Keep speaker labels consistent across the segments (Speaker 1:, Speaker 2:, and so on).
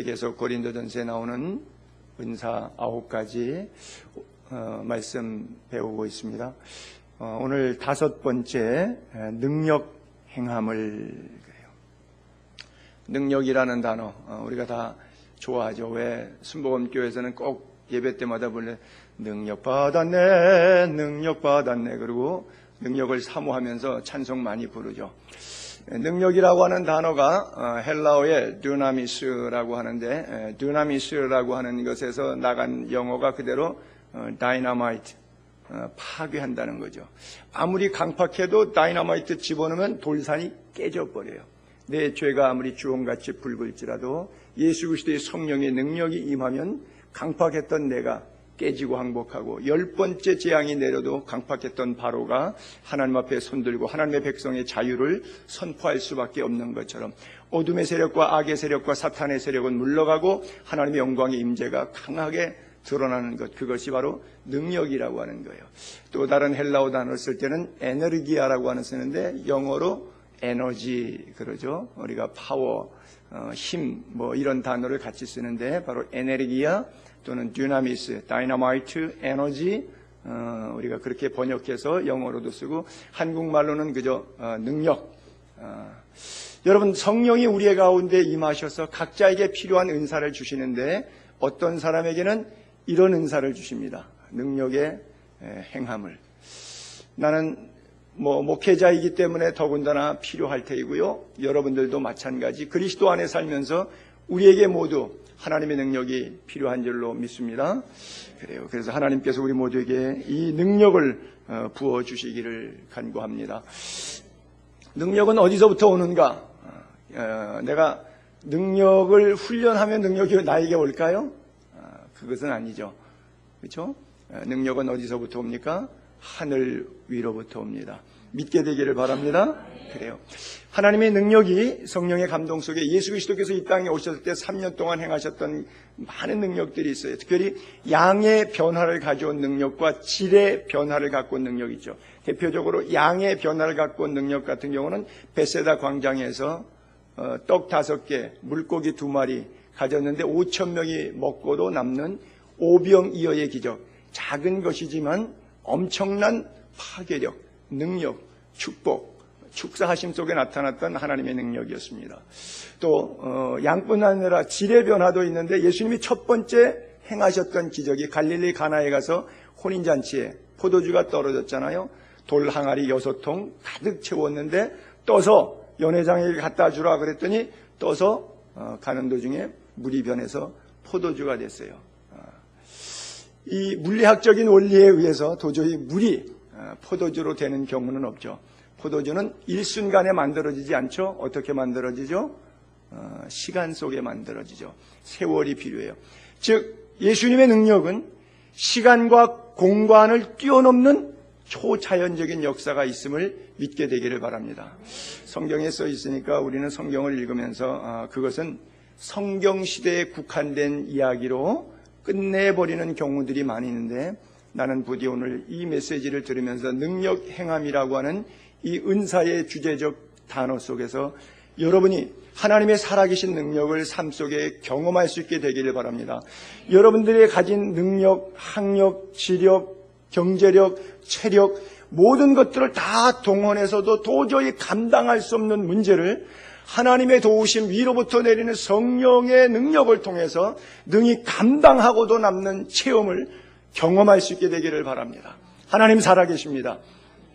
Speaker 1: 계속 고린도전서에 나오는 은사 9가지 말씀 배우고 있습니다. 오늘 5번째 능력 행함을 그래요. 능력이라는 단어 우리가 다 좋아하죠. 왜 순복음교회에서는 꼭 예배 때마다 불러 능력 받았네 그리고 능력을 사모하면서 찬송 많이 부르죠. 능력이라고 하는 단어가 헬라어의 듀나미스라고 하는데, 듀나미스라고 하는 것에서 나간 영어가 그대로 다이너마이트, 파괴한다는 거죠. 아무리 강팍해도 다이너마이트 집어넣으면 돌산이 깨져버려요. 내 죄가 아무리 주홍같이 붉을지라도 예수 그리스도의 성령의 능력이 임하면 강팍했던 내가 깨지고 항복하고 10번째 재앙이 내려도 강팍했던 바로가 하나님 앞에 손들고 하나님의 백성의 자유를 선포할 수밖에 없는 것처럼 어둠의 세력과 악의 세력과 사탄의 세력은 물러가고 하나님의 영광의 임재가 강하게 드러나는 것, 그것이 바로 능력이라고 하는 거예요. 또 다른 헬라어 단어를 쓸 때는 에너기아라고 하는 쓰는데 영어로 에너지 그러죠. 우리가 파워, 힘 이런 단어를 같이 쓰는데 바로 에너기아 또는 듀나미스, 다이너마이트, 에너지 우리가 그렇게 번역해서 영어로도 쓰고 한국말로는 그저 능력. 여러분 성령이 우리의 가운데 임하셔서 각자에게 필요한 은사를 주시는데 어떤 사람에게는 이런 은사를 주십니다. 능력의 행함을. 나는 목회자이기 때문에 더군다나 필요할 테이고요. 여러분들도 마찬가지 그리스도 안에 살면서 우리에게 모두 하나님의 능력이 필요한 줄로 믿습니다. 그래요. 그래서 하나님께서 우리 모두에게 이 능력을 부어주시기를 간구합니다. 능력은 어디서부터 오는가? 내가 능력을 훈련하면 능력이 나에게 올까요? 그것은 아니죠. 그렇죠? 능력은 어디서부터 옵니까? 하늘 위로부터 옵니다. 믿게 되기를 바랍니다. 그래요. 하나님의 능력이 성령의 감동 속에 예수 그리스도께서 이 땅에 오셨을 때 3년 동안 행하셨던 많은 능력들이 있어요. 특별히 양의 변화를 가져온 능력과 질의 변화를 갖고 온 능력이 있죠. 대표적으로 양의 변화를 갖고 온 능력 같은 경우는 베세다 광장에서 떡 5개, 물고기 2마리 가졌는데 5,000명이 먹고도 남는 오병이어의 기적. 작은 것이지만 엄청난 파괴력, 능력, 축복, 축사하심 속에 나타났던 하나님의 능력이었습니다. 또 양뿐 아니라 질의 변화도 있는데 예수님이 첫 번째 행하셨던 기적이 갈릴리 가나에 가서 혼인잔치에 포도주가 떨어졌잖아요. 돌 항아리 6통 가득 채웠는데 떠서 연회장에게 갖다 주라 그랬더니 떠서 가는 도중에 물이 변해서 포도주가 됐어요. 이 물리학적인 원리에 의해서 도저히 물이 포도주로 되는 경우는 없죠. 포도주는 일순간에 만들어지지 않죠. 어떻게 만들어지죠? 시간 속에 만들어지죠. 세월이 필요해요. 즉 예수님의 능력은 시간과 공간을 뛰어넘는 초자연적인 역사가 있음을 믿게 되기를 바랍니다. 성경에 써 있으니까 우리는 성경을 읽으면서 그것은 성경시대에 국한된 이야기로 끝내버리는 경우들이 많이 있는데 나는 부디 오늘 이 메시지를 들으면서 능력 행함이라고 하는 이 은사의 주제적 단어 속에서 여러분이 하나님의 살아계신 능력을 삶 속에 경험할 수 있게 되기를 바랍니다. 여러분들이 가진 능력, 학력, 지력, 경제력, 체력 모든 것들을 다 동원해서도 도저히 감당할 수 없는 문제를 하나님의 도우심 위로부터 내리는 성령의 능력을 통해서 능히 감당하고도 남는 체험을 경험할 수 있게 되기를 바랍니다. 하나님 살아계십니다.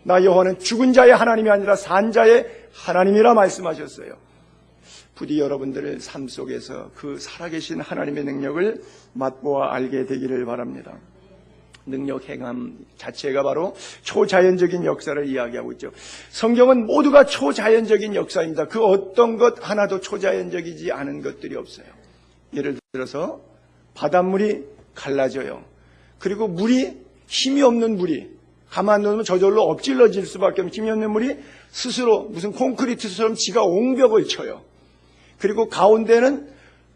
Speaker 1: 나 여호와는 죽은 자의 하나님이 아니라 산 자의 하나님이라 말씀하셨어요. 부디 여러분들의 삶 속에서 그 살아계신 하나님의 능력을 맛보아 알게 되기를 바랍니다. 능력 행함 자체가 바로 초자연적인 역사를 이야기하고 있죠. 성경은 모두가 초자연적인 역사입니다. 그 어떤 것 하나도 초자연적이지 않은 것들이 없어요. 예를 들어서 바닷물이 갈라져요. 그리고 물이 힘이 없는 물이 가만 놓으면 저절로 엎질러질 수밖에 없는 힘이 없는 물이 스스로 무슨 콘크리트처럼 지가 옹벽을 쳐요. 그리고 가운데는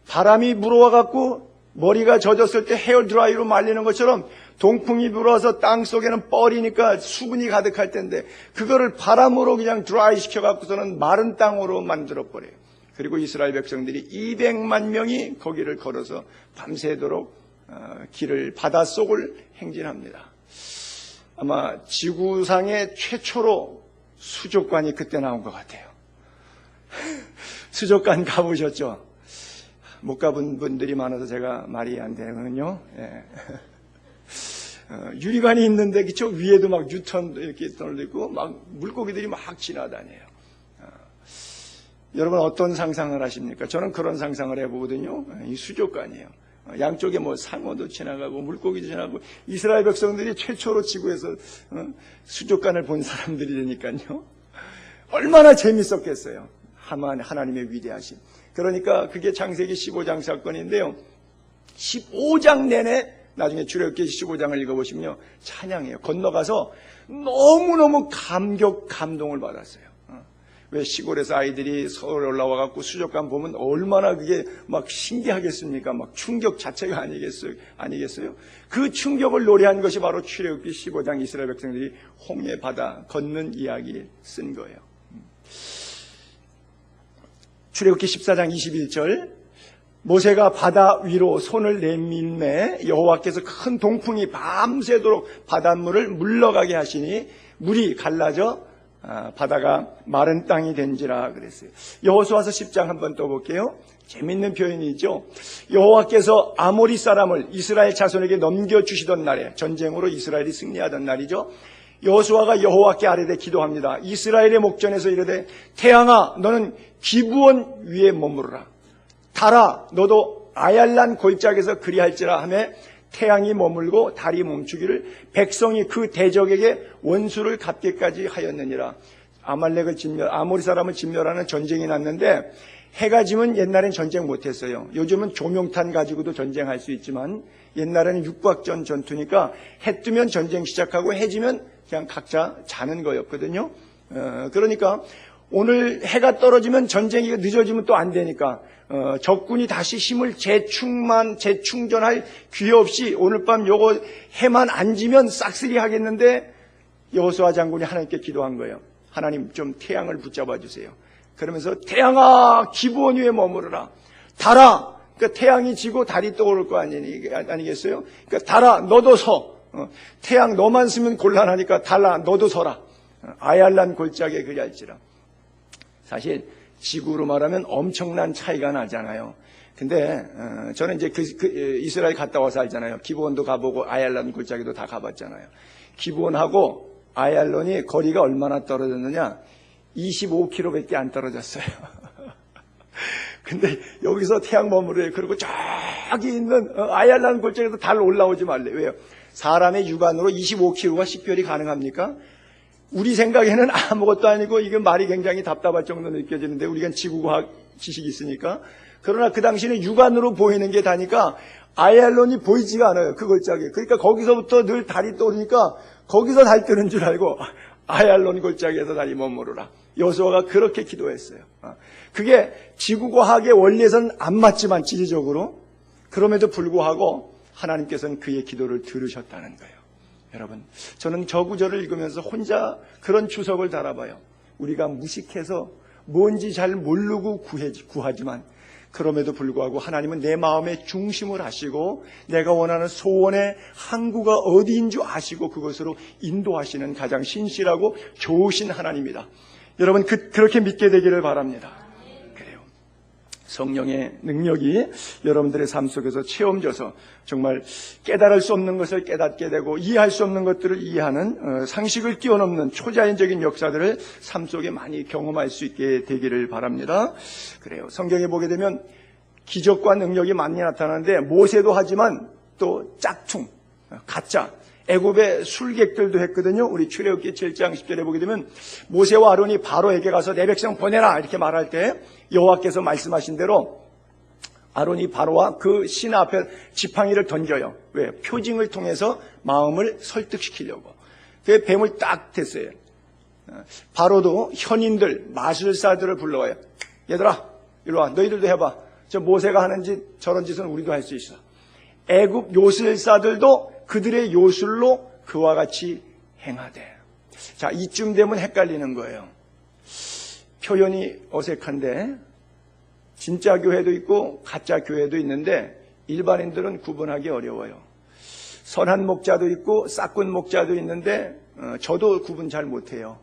Speaker 1: 바람이 불어와 갖고 머리가 젖었을 때 헤어드라이로 말리는 것처럼 동풍이 불어서 땅 속에는 뻘이니까 수분이 가득할 텐데 그거를 바람으로 그냥 드라이 시켜갖고서는 마른 땅으로 만들어버려요. 그리고 이스라엘 백성들이 200만 명이 거기를 걸어서 밤새도록 길을 바닷속을 행진합니다. 아마 지구상의 최초로 수족관이 그때 나온 것 같아요. 수족관 가보셨죠? 못 가본 분들이 많아서 제가 말이 안 되는군요. 예. 유리관이 있는데 그쵸? 위에도 막 뉴턴 이렇게 떨리고 막 물고기들이 막 지나다녀요. 여러분 어떤 상상을 하십니까? 저는 그런 상상을 해보거든요. 이 수족관이에요. 양쪽에 뭐 상어도 지나가고 물고기도 지나가고 이스라엘 백성들이 최초로 지구에서 수족관을 본 사람들이니까요. 얼마나 재밌었겠어요. 하나님의 위대하심. 그러니까 그게 창세기 15장 사건인데요. 15장 내내 나중에 출애굽기 15장을 읽어보시면요. 찬양해요. 건너가서 너무너무 감동을 받았어요. 왜 시골에서 아이들이 서울에 올라와갖고 수족관 보면 얼마나 그게 막 신기하겠습니까? 막 충격 자체가 아니겠어요? 그 충격을 노래한 것이 바로 출애굽기 15장 이스라엘 백성들이 홍해 바다 걷는 이야기를 쓴 거예요. 출애굽기 14장 21절 모세가 바다 위로 손을 내밀매 여호와께서 큰 동풍이 밤새도록 바닷물을 물러가게 하시니 물이 갈라져 바다가 마른 땅이 된지라 그랬어요. 여호수아서 10장 한번 또 볼게요. 재밌는 표현이죠. 여호와께서 아모리 사람을 이스라엘 자손에게 넘겨주시던 날에 전쟁으로 이스라엘이 승리하던 날이죠. 여호수아가 여호와께 아뢰되 기도합니다. 이스라엘의 목전에서 이르되 태양아 너는 기브온 위에 머무르라. 달아 너도 아얄란 골짜기에서 그리할지라 하며 태양이 머물고 달이 멈추기를 백성이 그 대적에게 원수를 갚기까지 하였느니라. 아모리 사람을 진멸하는 전쟁이 났는데 해가 지면 옛날엔 전쟁 못했어요. 요즘은 조명탄 가지고도 전쟁할 수 있지만 옛날에는 육박전 전투니까 해 뜨면 전쟁 시작하고 해 지면 그냥 각자 자는 거였거든요. 그러니까 오늘 해가 떨어지면 전쟁이 늦어지면 또 안 되니까 적군이 다시 힘을 재충전할 기회 없이 오늘 밤 요거 해만 안 지면 싹쓸이 하겠는데 여호수아 장군이 하나님께 기도한 거예요. 하나님 좀 태양을 붙잡아 주세요. 그러면서 태양아 기브온 위에 머무르라. 달아 그러니까 태양이 지고 달이 떠오를 거 아니겠어요? 그러니까 달아 너도 서. 태양 너만 쓰면 곤란하니까 달아 너도 서라. 아얄란 골짜기에 그리할지라. 사실 지구로 말하면 엄청난 차이가 나잖아요. 근데 저는 이제 이스라엘 갔다 와서 알잖아요. 기브온도 가보고 아얄란 골짜기도 다 가봤잖아요. 기브온하고 아얄론이 거리가 얼마나 떨어졌느냐? 25km밖에 안 떨어졌어요. 근데 여기서 태양 머무르요. 그리고 저기 있는 아얄란 골짜기에서 달 올라오지 말래. 왜요? 사람의 육안으로 25km가 식별이 가능합니까? 우리 생각에는 아무것도 아니고 이게 말이 굉장히 답답할 정도로 느껴지는데 우리가 지구과학 지식이 있으니까. 그러나 그 당시에는 육안으로 보이는 게 다니까 아얄론이 보이지가 않아요. 그 골짜기. 그러니까 거기서부터 늘 달이 떠오르니까 거기서 달 뜨는 줄 알고 아얄론 골짜기에서 달이 머무르라. 여호수아가 그렇게 기도했어요. 그게 지구과학의 원리에서는 안 맞지만 지리적으로 그럼에도 불구하고 하나님께서는 그의 기도를 들으셨다는 거예요. 여러분, 저는 저 구절을 읽으면서 혼자 그런 추석을 달아봐요. 우리가 무식해서 뭔지 잘 모르고 구하지만 그럼에도 불구하고 하나님은 내 마음의 중심을 아시고 내가 원하는 소원의 항구가 어디인 줄 아시고 그것으로 인도하시는 가장 신실하고 좋으신 하나님이다. 여러분 그렇게 믿게 되기를 바랍니다. 그래요. 성령의 능력이 여러분들의 삶 속에서 체험져서 정말 깨달을 수 없는 것을 깨닫게 되고 이해할 수 없는 것들을 이해하는 상식을 뛰어넘는 초자연적인 역사들을 삶 속에 많이 경험할 수 있게 되기를 바랍니다. 그래요. 성경에 보게 되면 기적과 능력이 많이 나타나는데 모세도 하지만 또 짝퉁, 가짜 애굽의 술객들도 했거든요. 우리 출애굽기 7장 10절에 보게 되면 모세와 아론이 바로에게 가서 내 백성 보내라 이렇게 말할 때 여호와께서 말씀하신 대로 아론이 바로와 그 신 앞에 지팡이를 던져요. 왜? 표징을 통해서 마음을 설득시키려고. 그 뱀을 딱 댔어요. 바로도 현인들, 마술사들을 불러와요. 얘들아, 이리 와. 너희들도 해봐. 저 모세가 하는 짓, 저런 짓은 우리도 할 수 있어. 애굽 요술사들도 그들의 요술로 그와 같이 행하되. 자, 이쯤 되면 헷갈리는 거예요. 표현이 어색한데 진짜 교회도 있고 가짜 교회도 있는데 일반인들은 구분하기 어려워요. 선한 목자도 있고 싹군 목자도 있는데 저도 구분 잘 못해요.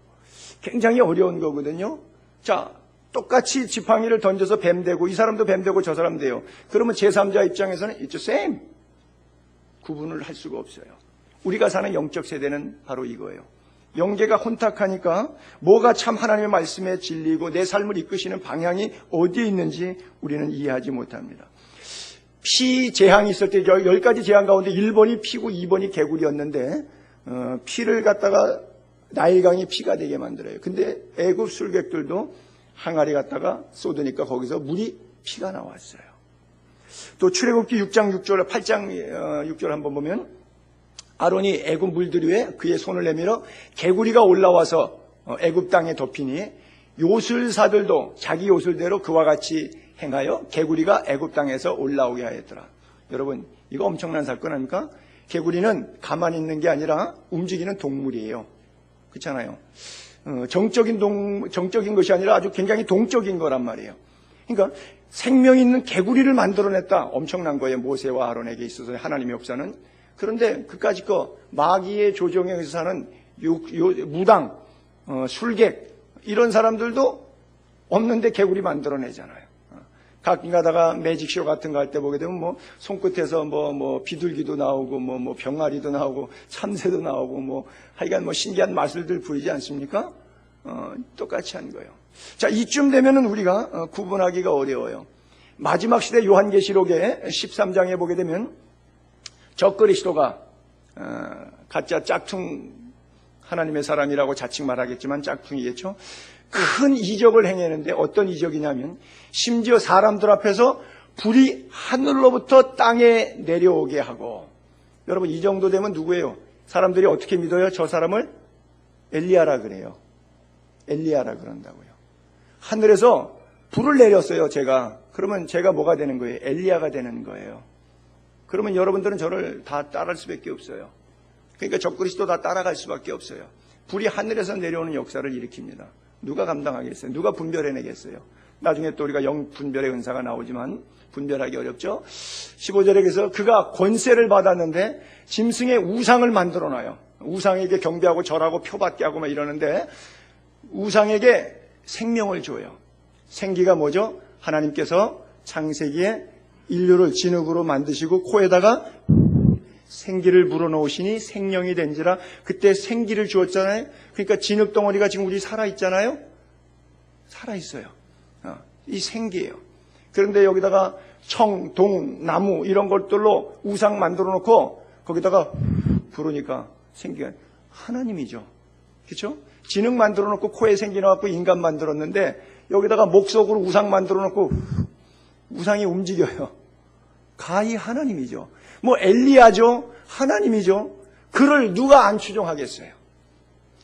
Speaker 1: 굉장히 어려운 거거든요. 자, 똑같이 지팡이를 던져서 뱀 되고 이 사람도 뱀 되고 저 사람 돼요. 그러면 제3자 입장에서는 it's the same. 구분을 할 수가 없어요. 우리가 사는 영적 세대는 바로 이거예요. 영계가 혼탁하니까 뭐가 참 하나님의 말씀의 진리고 내 삶을 이끄시는 방향이 어디에 있는지 우리는 이해하지 못합니다. 피 재앙이 있을 때 10가지 재앙 가운데 1번이 피고 2번이 개구리였는데 피를 갖다가 나일강이 피가 되게 만들어요. 근데 애굽 술객들도 항아리 갖다가 쏟으니까 거기서 물이 피가 나왔어요. 또 출애굽기 6장 6절 8장 6절 한번 보면 아론이 애굽 물들 위에 그의 손을 내밀어 개구리가 올라와서 애굽 땅에 덮이니 요술사들도 자기 요술대로 그와 같이 행하여 개구리가 애굽 땅에서 올라오게 하였더라. 여러분, 이거 엄청난 사건 아닙니까? 개구리는 가만히 있는 게 아니라 움직이는 동물이에요. 그렇잖아요. 정적인 것이 아니라 아주 굉장히 동적인 거란 말이에요. 그러니까 생명 있는 개구리를 만들어냈다. 엄청난 거예요. 모세와 아론에게 있어서 하나님의 역사는. 그런데 그까짓 거 마귀의 조정에 의해서 사는 무당, 술객 이런 사람들도 없는데 개구리 만들어내잖아요. 가끔 가다가 매직쇼 같은 거 할 때 보게 되면 뭐 손끝에서 뭐 비둘기도 나오고 뭐 병아리도 나오고 참새도 나오고 뭐 하여간 뭐 신기한 마술들 부리지 않습니까? 똑같이 한 거예요. 자, 이쯤 되면은 우리가 구분하기가 어려워요. 마지막 시대 요한계시록의 13장에 보게 되면 적그리스도가 가짜 짝퉁 하나님의 사람이라고 자칭 말하겠지만 짝퉁이겠죠. 큰 이적을 행했는데 어떤 이적이냐면 심지어 사람들 앞에서 불이 하늘로부터 땅에 내려오게 하고, 여러분 이 정도 되면 누구예요? 사람들이 어떻게 믿어요? 저 사람을 엘리야라 그래요. 엘리야라 그런다고요. 하늘에서 불을 내렸어요, 제가. 그러면 제가 뭐가 되는 거예요? 엘리야가 되는 거예요. 그러면 여러분들은 저를 다 따라할 수밖에 없어요. 그러니까 적그리스도 다 따라갈 수밖에 없어요. 불이 하늘에서 내려오는 역사를 일으킵니다. 누가 감당하겠어요? 누가 분별해내겠어요? 나중에 또 우리가 영 분별의 은사가 나오지만 분별하기 어렵죠. 15절에서 그가 권세를 받았는데 짐승의 우상을 만들어놔요. 우상에게 경배하고 절하고 표받게 하고 막 이러는데 우상에게 생명을 줘요. 생기가 뭐죠? 하나님께서 창세기에 인류를 진흙으로 만드시고 코에다가 생기를 불어넣으시니 생명이 된지라. 그때 생기를 주었잖아요. 그러니까 진흙 덩어리가 지금 우리 살아있잖아요. 살아있어요. 이 생기예요. 그런데 여기다가 청, 동, 나무 이런 것들로 우상 만들어 놓고 거기다가 부르니까 생기가 하나님이죠. 그렇죠? 진흙 만들어 놓고 코에 생기 나왔고 인간 만들었는데 여기다가 목석으로 우상 만들어 놓고 우상이 움직여요. 가히 하나님이죠. 뭐 엘리야죠. 하나님이죠. 그를 누가 안 추종하겠어요?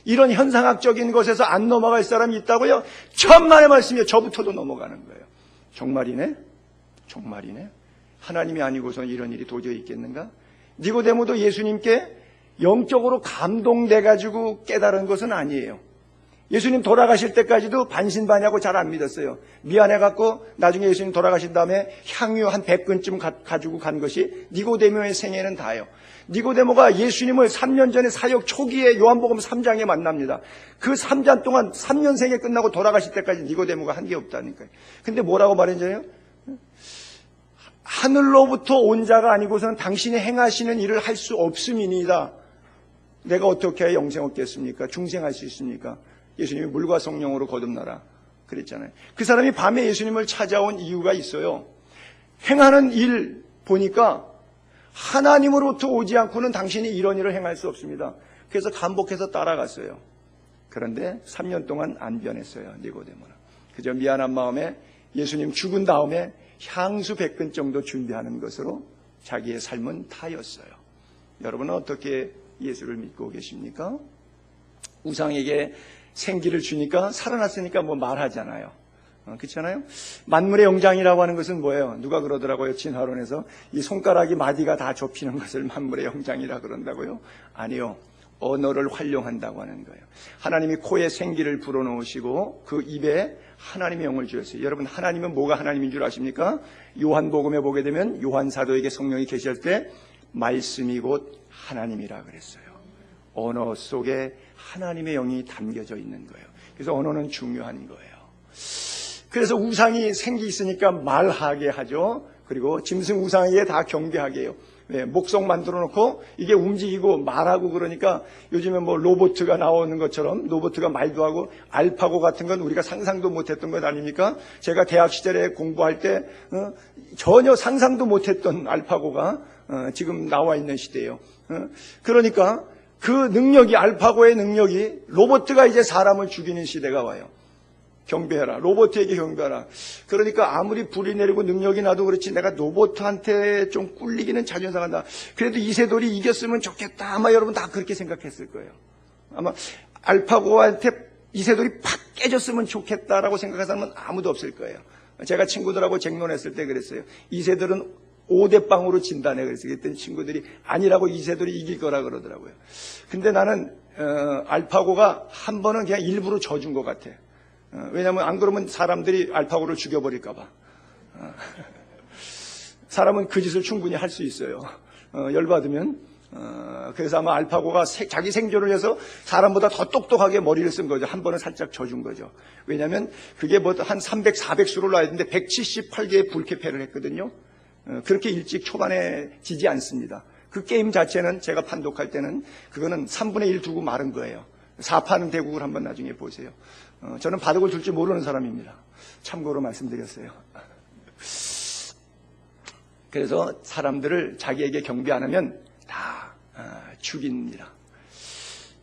Speaker 1: 이런 현상학적인 것에서 안 넘어갈 사람이 있다고요? 천만의 말씀이에요. 저부터도 넘어가는 거예요. 정말이네? 정말이네? 하나님이 아니고서는 이런 일이 도저히 있겠는가? 니고데모도 예수님께 영적으로 감동돼가지고 깨달은 것은 아니에요. 예수님 돌아가실 때까지도 반신반의하고 잘 안 믿었어요. 미안해갖고 나중에 예수님 돌아가신 다음에 향유 한 100근쯤 가지고 간 것이 니고데모의 생애는 다예요. 니고데모가 예수님을 3년 전에 사역 초기에 요한복음 3장에 만납니다. 그 3년 동안 3년 생애 끝나고 돌아가실 때까지 니고데모가 한 게 없다니까요. 근데 뭐라고 말했잖아요? 하늘로부터 온 자가 아니고서는 당신이 행하시는 일을 할 수 없음이니이다. 내가 어떻게 해야 영생 얻겠습니까? 중생할 수 있습니까? 예수님이 물과 성령으로 거듭나라 그랬잖아요. 그 사람이 밤에 예수님을 찾아온 이유가 있어요. 행하는 일 보니까 하나님으로부터 오지 않고는 당신이 이런 일을 행할 수 없습니다. 그래서 감복해서 따라갔어요. 그런데 3년 동안 안 변했어요. 니고데모는. 그저 미안한 마음에 예수님 죽은 다음에 향수 100근 정도 준비하는 것으로 자기의 삶은 타였어요. 여러분은 어떻게 예수를 믿고 계십니까? 우상에게 생기를 주니까 살아났으니까 뭐 말하잖아요. 그렇잖아요? 만물의 영장이라고 하는 것은 뭐예요? 누가 그러더라고요. 진화론에서 이 손가락이 마디가 다 좁히는 것을 만물의 영장이라 그런다고요? 아니요. 언어를 활용한다고 하는 거예요. 하나님이 코에 생기를 불어넣으시고 그 입에 하나님의 영을 주셨어요. 여러분, 하나님은 뭐가 하나님인 줄 아십니까? 요한복음에 보게 되면 요한 사도에게 성령이 계실 때 말씀이 곧 하나님이라 그랬어요. 언어 속에 하나님의 영이 담겨져 있는 거예요. 그래서 언어는 중요한 거예요. 그래서 우상이 생기 있으니까 말하게 하죠. 그리고 짐승 우상에게 다 경배하게 해요. 목석 만들어 놓고 이게 움직이고 말하고 그러니까 요즘에 뭐 로봇가 나오는 것처럼 로봇가 말도 하고 알파고 같은 건 우리가 상상도 못했던 것 아닙니까? 제가 대학 시절에 공부할 때 전혀 상상도 못했던 알파고가 지금 나와 있는 시대예요. 그러니까 그 능력이, 알파고의 능력이 로봇가 이제 사람을 죽이는 시대가 와요. 경배해라. 로봇에게 경배하라. 그러니까 아무리 불이 내리고 능력이 나도 그렇지 내가 로봇한테 좀 꿀리기는 자존상한다. 그래도 이세돌이 이겼으면 좋겠다. 아마 여러분 다 그렇게 생각했을 거예요. 아마 알파고한테 이세돌이 팍 깨졌으면 좋겠다라고 생각하는 사람은 아무도 없을 거예요. 제가 친구들하고 쟁론했을 때 그랬어요. 이세돌은 5대0으로 진다네. 그래서 그랬더니 친구들이 아니라고 이세돌이 이길 거라 그러더라고요. 근데 나는 알파고가 한 번은 그냥 일부러 져준 것 같아. 왜냐하면 안 그러면 사람들이 알파고를 죽여버릴까 봐. 사람은 그 짓을 충분히 할 수 있어요. 열받으면. 그래서 아마 알파고가 자기 생존을 위해서 사람보다 더 똑똑하게 머리를 쓴 거죠. 한 번은 살짝 져준 거죠. 왜냐하면 그게 뭐 한 300, 400수를 놔야 되는데 178개의 불쾌패를 했거든요. 그렇게 일찍 초반에 지지 않습니다. 그 게임 자체는 제가 판독할 때는 그거는 3분의 1 두고 마른 거예요. 4파는 대국을 한번 나중에 보세요. 저는 바둑을 둘 줄 모르는 사람입니다. 참고로 말씀드렸어요. 그래서 사람들을 자기에게 경배 안 하면 다 죽입니다.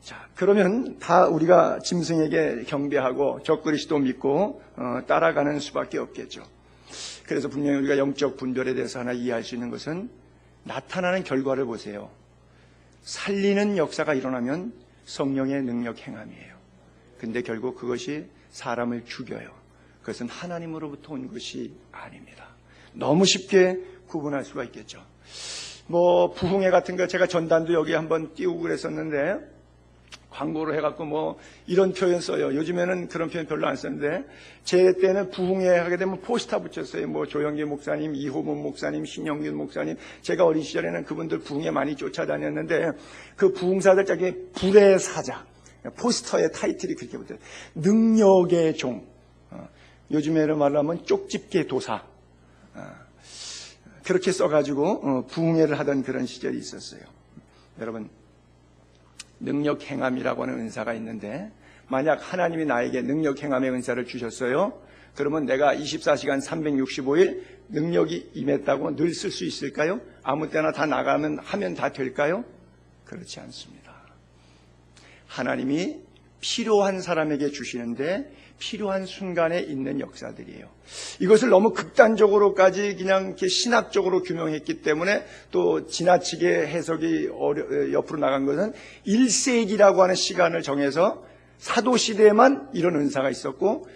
Speaker 1: 자, 그러면 다 우리가 짐승에게 경배하고 적그리스도 믿고 따라가는 수밖에 없겠죠. 그래서 분명히 우리가 영적 분별에 대해서 하나 이해할 수 있는 것은 나타나는 결과를 보세요. 살리는 역사가 일어나면 성령의 능력 행함이에요. 근데 결국 그것이 사람을 죽여요. 그것은 하나님으로부터 온 것이 아닙니다. 너무 쉽게 구분할 수가 있겠죠. 뭐 부흥회 같은 거 제가 전단도 여기 한번 띄우고 그랬었는데 광고로 해갖고 뭐 이런 표현 써요. 요즘에는 그런 표현 별로 안 쓰는데 제 때는 부흥회 하게 되면 포스터 붙였어요. 뭐 조영기 목사님, 이호문 목사님, 신영균 목사님. 제가 어린 시절에는 그분들 부흥회 많이 쫓아다녔는데 그 부흥사들 자기 불의 사자. 포스터의 타이틀이 그렇게 붙어요. 능력의 종. 요즘에는 말하면 쪽집게 도사. 그렇게 써가지고 부흥회를 하던 그런 시절이 있었어요. 여러분, 능력 행함이라고 하는 은사가 있는데 만약 하나님이 나에게 능력 행함의 은사를 주셨어요. 그러면 내가 24시간 365일 능력이 임했다고 늘 쓸 수 있을까요? 아무 때나 다 나가면 하면 다 될까요? 그렇지 않습니다. 하나님이 필요한 사람에게 주시는데 필요한 순간에 있는 역사들이에요. 이것을 너무 극단적으로까지 그냥 이렇게 신학적으로 규명했기 때문에 또 지나치게 해석이 옆으로 나간 것은 1세기라고 하는 시간을 정해서 사도시대에만 이런 은사가 있었고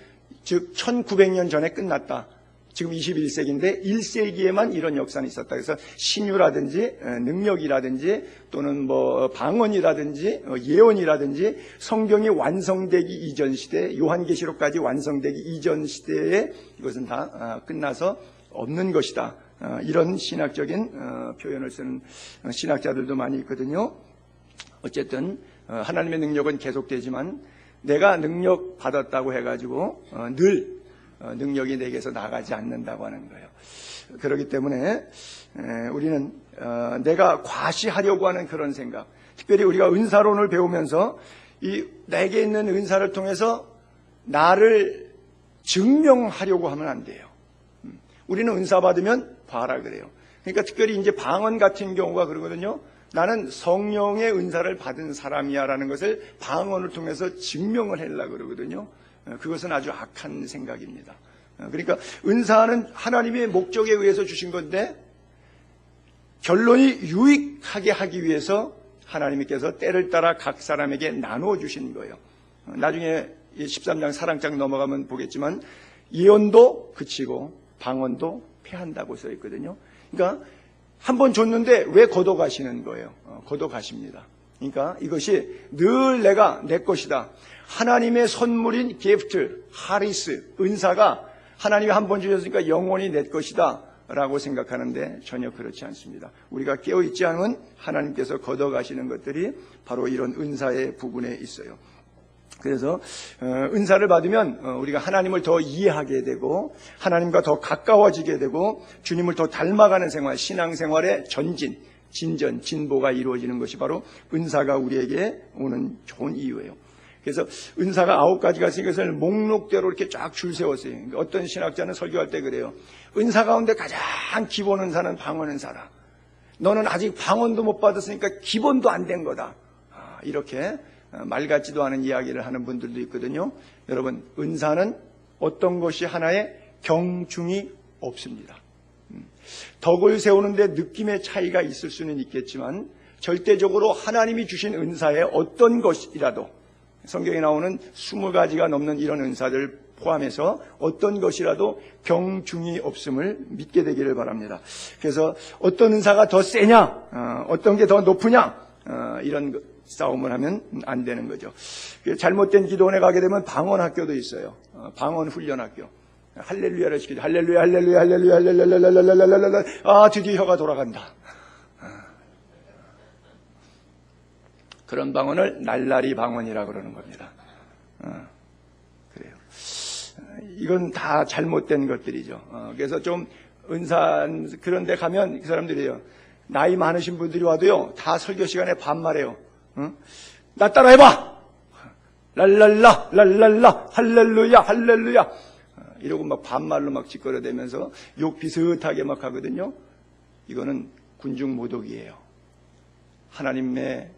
Speaker 1: 즉 1900년 전에 끝났다. 지금 21세기인데 1세기에만 이런 역사는 있었다. 그래서 신유라든지 능력이라든지 또는 뭐 방언이라든지 예언이라든지 성경이 완성되기 이전 시대, 요한계시록까지 완성되기 이전 시대에 이것은 다 끝나서 없는 것이다. 이런 신학적인 표현을 쓰는 신학자들도 많이 있거든요. 어쨌든 하나님의 능력은 계속되지만 내가 능력 받았다고 해가지고 늘 능력이 내게서 나가지 않는다고 하는 거예요. 그렇기 때문에 우리는 내가 과시하려고 하는 그런 생각, 특별히 우리가 은사론을 배우면서 이 내게 있는 은사를 통해서 나를 증명하려고 하면 안 돼요. 우리는 은사 받으면 봐라 그래요. 그러니까 특별히 이제 방언 같은 경우가 그러거든요. 나는 성령의 은사를 받은 사람이야라는 것을 방언을 통해서 증명을 하려고 그러거든요. 그것은 아주 악한 생각입니다. 그러니까 은사는 하나님의 목적에 의해서 주신 건데 결론이 유익하게 하기 위해서 하나님께서 때를 따라 각 사람에게 나누어 주신 거예요. 나중에 13장 사랑장 넘어가면 보겠지만 예언도 그치고 방언도 패한다고 써 있거든요. 그러니까 한 번 줬는데 왜 걷어가시는 거예요? 걷어가십니다. 그러니까 이것이 늘 내가 내 것이다. 하나님의 선물인 기프트, 하리스, 은사가 하나님이 한 번 주셨으니까 영원히 내 것이다 라고 생각하는데 전혀 그렇지 않습니다. 우리가 깨어있지 않으면 하나님께서 걷어가시는 것들이 바로 이런 은사의 부분에 있어요. 그래서 은사를 받으면 우리가 하나님을 더 이해하게 되고 하나님과 더 가까워지게 되고 주님을 더 닮아가는 생활, 신앙생활의 전진, 진전, 진보가 이루어지는 것이 바로 은사가 우리에게 오는 좋은 이유예요. 그래서 은사가 9가지가 있으니까 그것을 목록대로 이렇게 쫙 줄 세웠어요. 어떤 신학자는 설교할 때 그래요. 은사 가운데 가장 기본 은사는 방언 은사라. 너는 아직 방언도 못 받았으니까 기본도 안 된 거다. 이렇게 말 같지도 않은 이야기를 하는 분들도 있거든요. 여러분, 은사는 어떤 것이 하나의 경중이 없습니다. 덕을 세우는데 느낌의 차이가 있을 수는 있겠지만 절대적으로 하나님이 주신 은사의 어떤 것이라도 성경에 나오는 20가지가 넘는 이런 은사들 포함해서 어떤 것이라도 경중이 없음을 믿게 되기를 바랍니다. 그래서 어떤 은사가 더 세냐, 어떤 게 더 높으냐, 이런 싸움을 하면 안 되는 거죠. 잘못된 기도원에 가게 되면 방언 학교도 있어요. 방언 훈련 학교. 할렐루야를 시키죠. 할렐루야, 할렐루야, 할렐루야, 할렐루야, 아, 드디어 혀가 돌아간다. 그런 방언을 날라리 방언이라고 그러는 겁니다. 그래요. 이건 다 잘못된 것들이죠. 그래서 좀 그런 데 가면 그 사람들이요. 나이 많으신 분들이 와도요. 다 설교 시간에 반말해요. 나 따라 해봐! 랄랄라, 랄랄라, 할렐루야, 할렐루야. 이러고 막 반말로 막 짓거려대면서 욕 비슷하게 막 하거든요. 이거는 군중모독이에요. 하나님의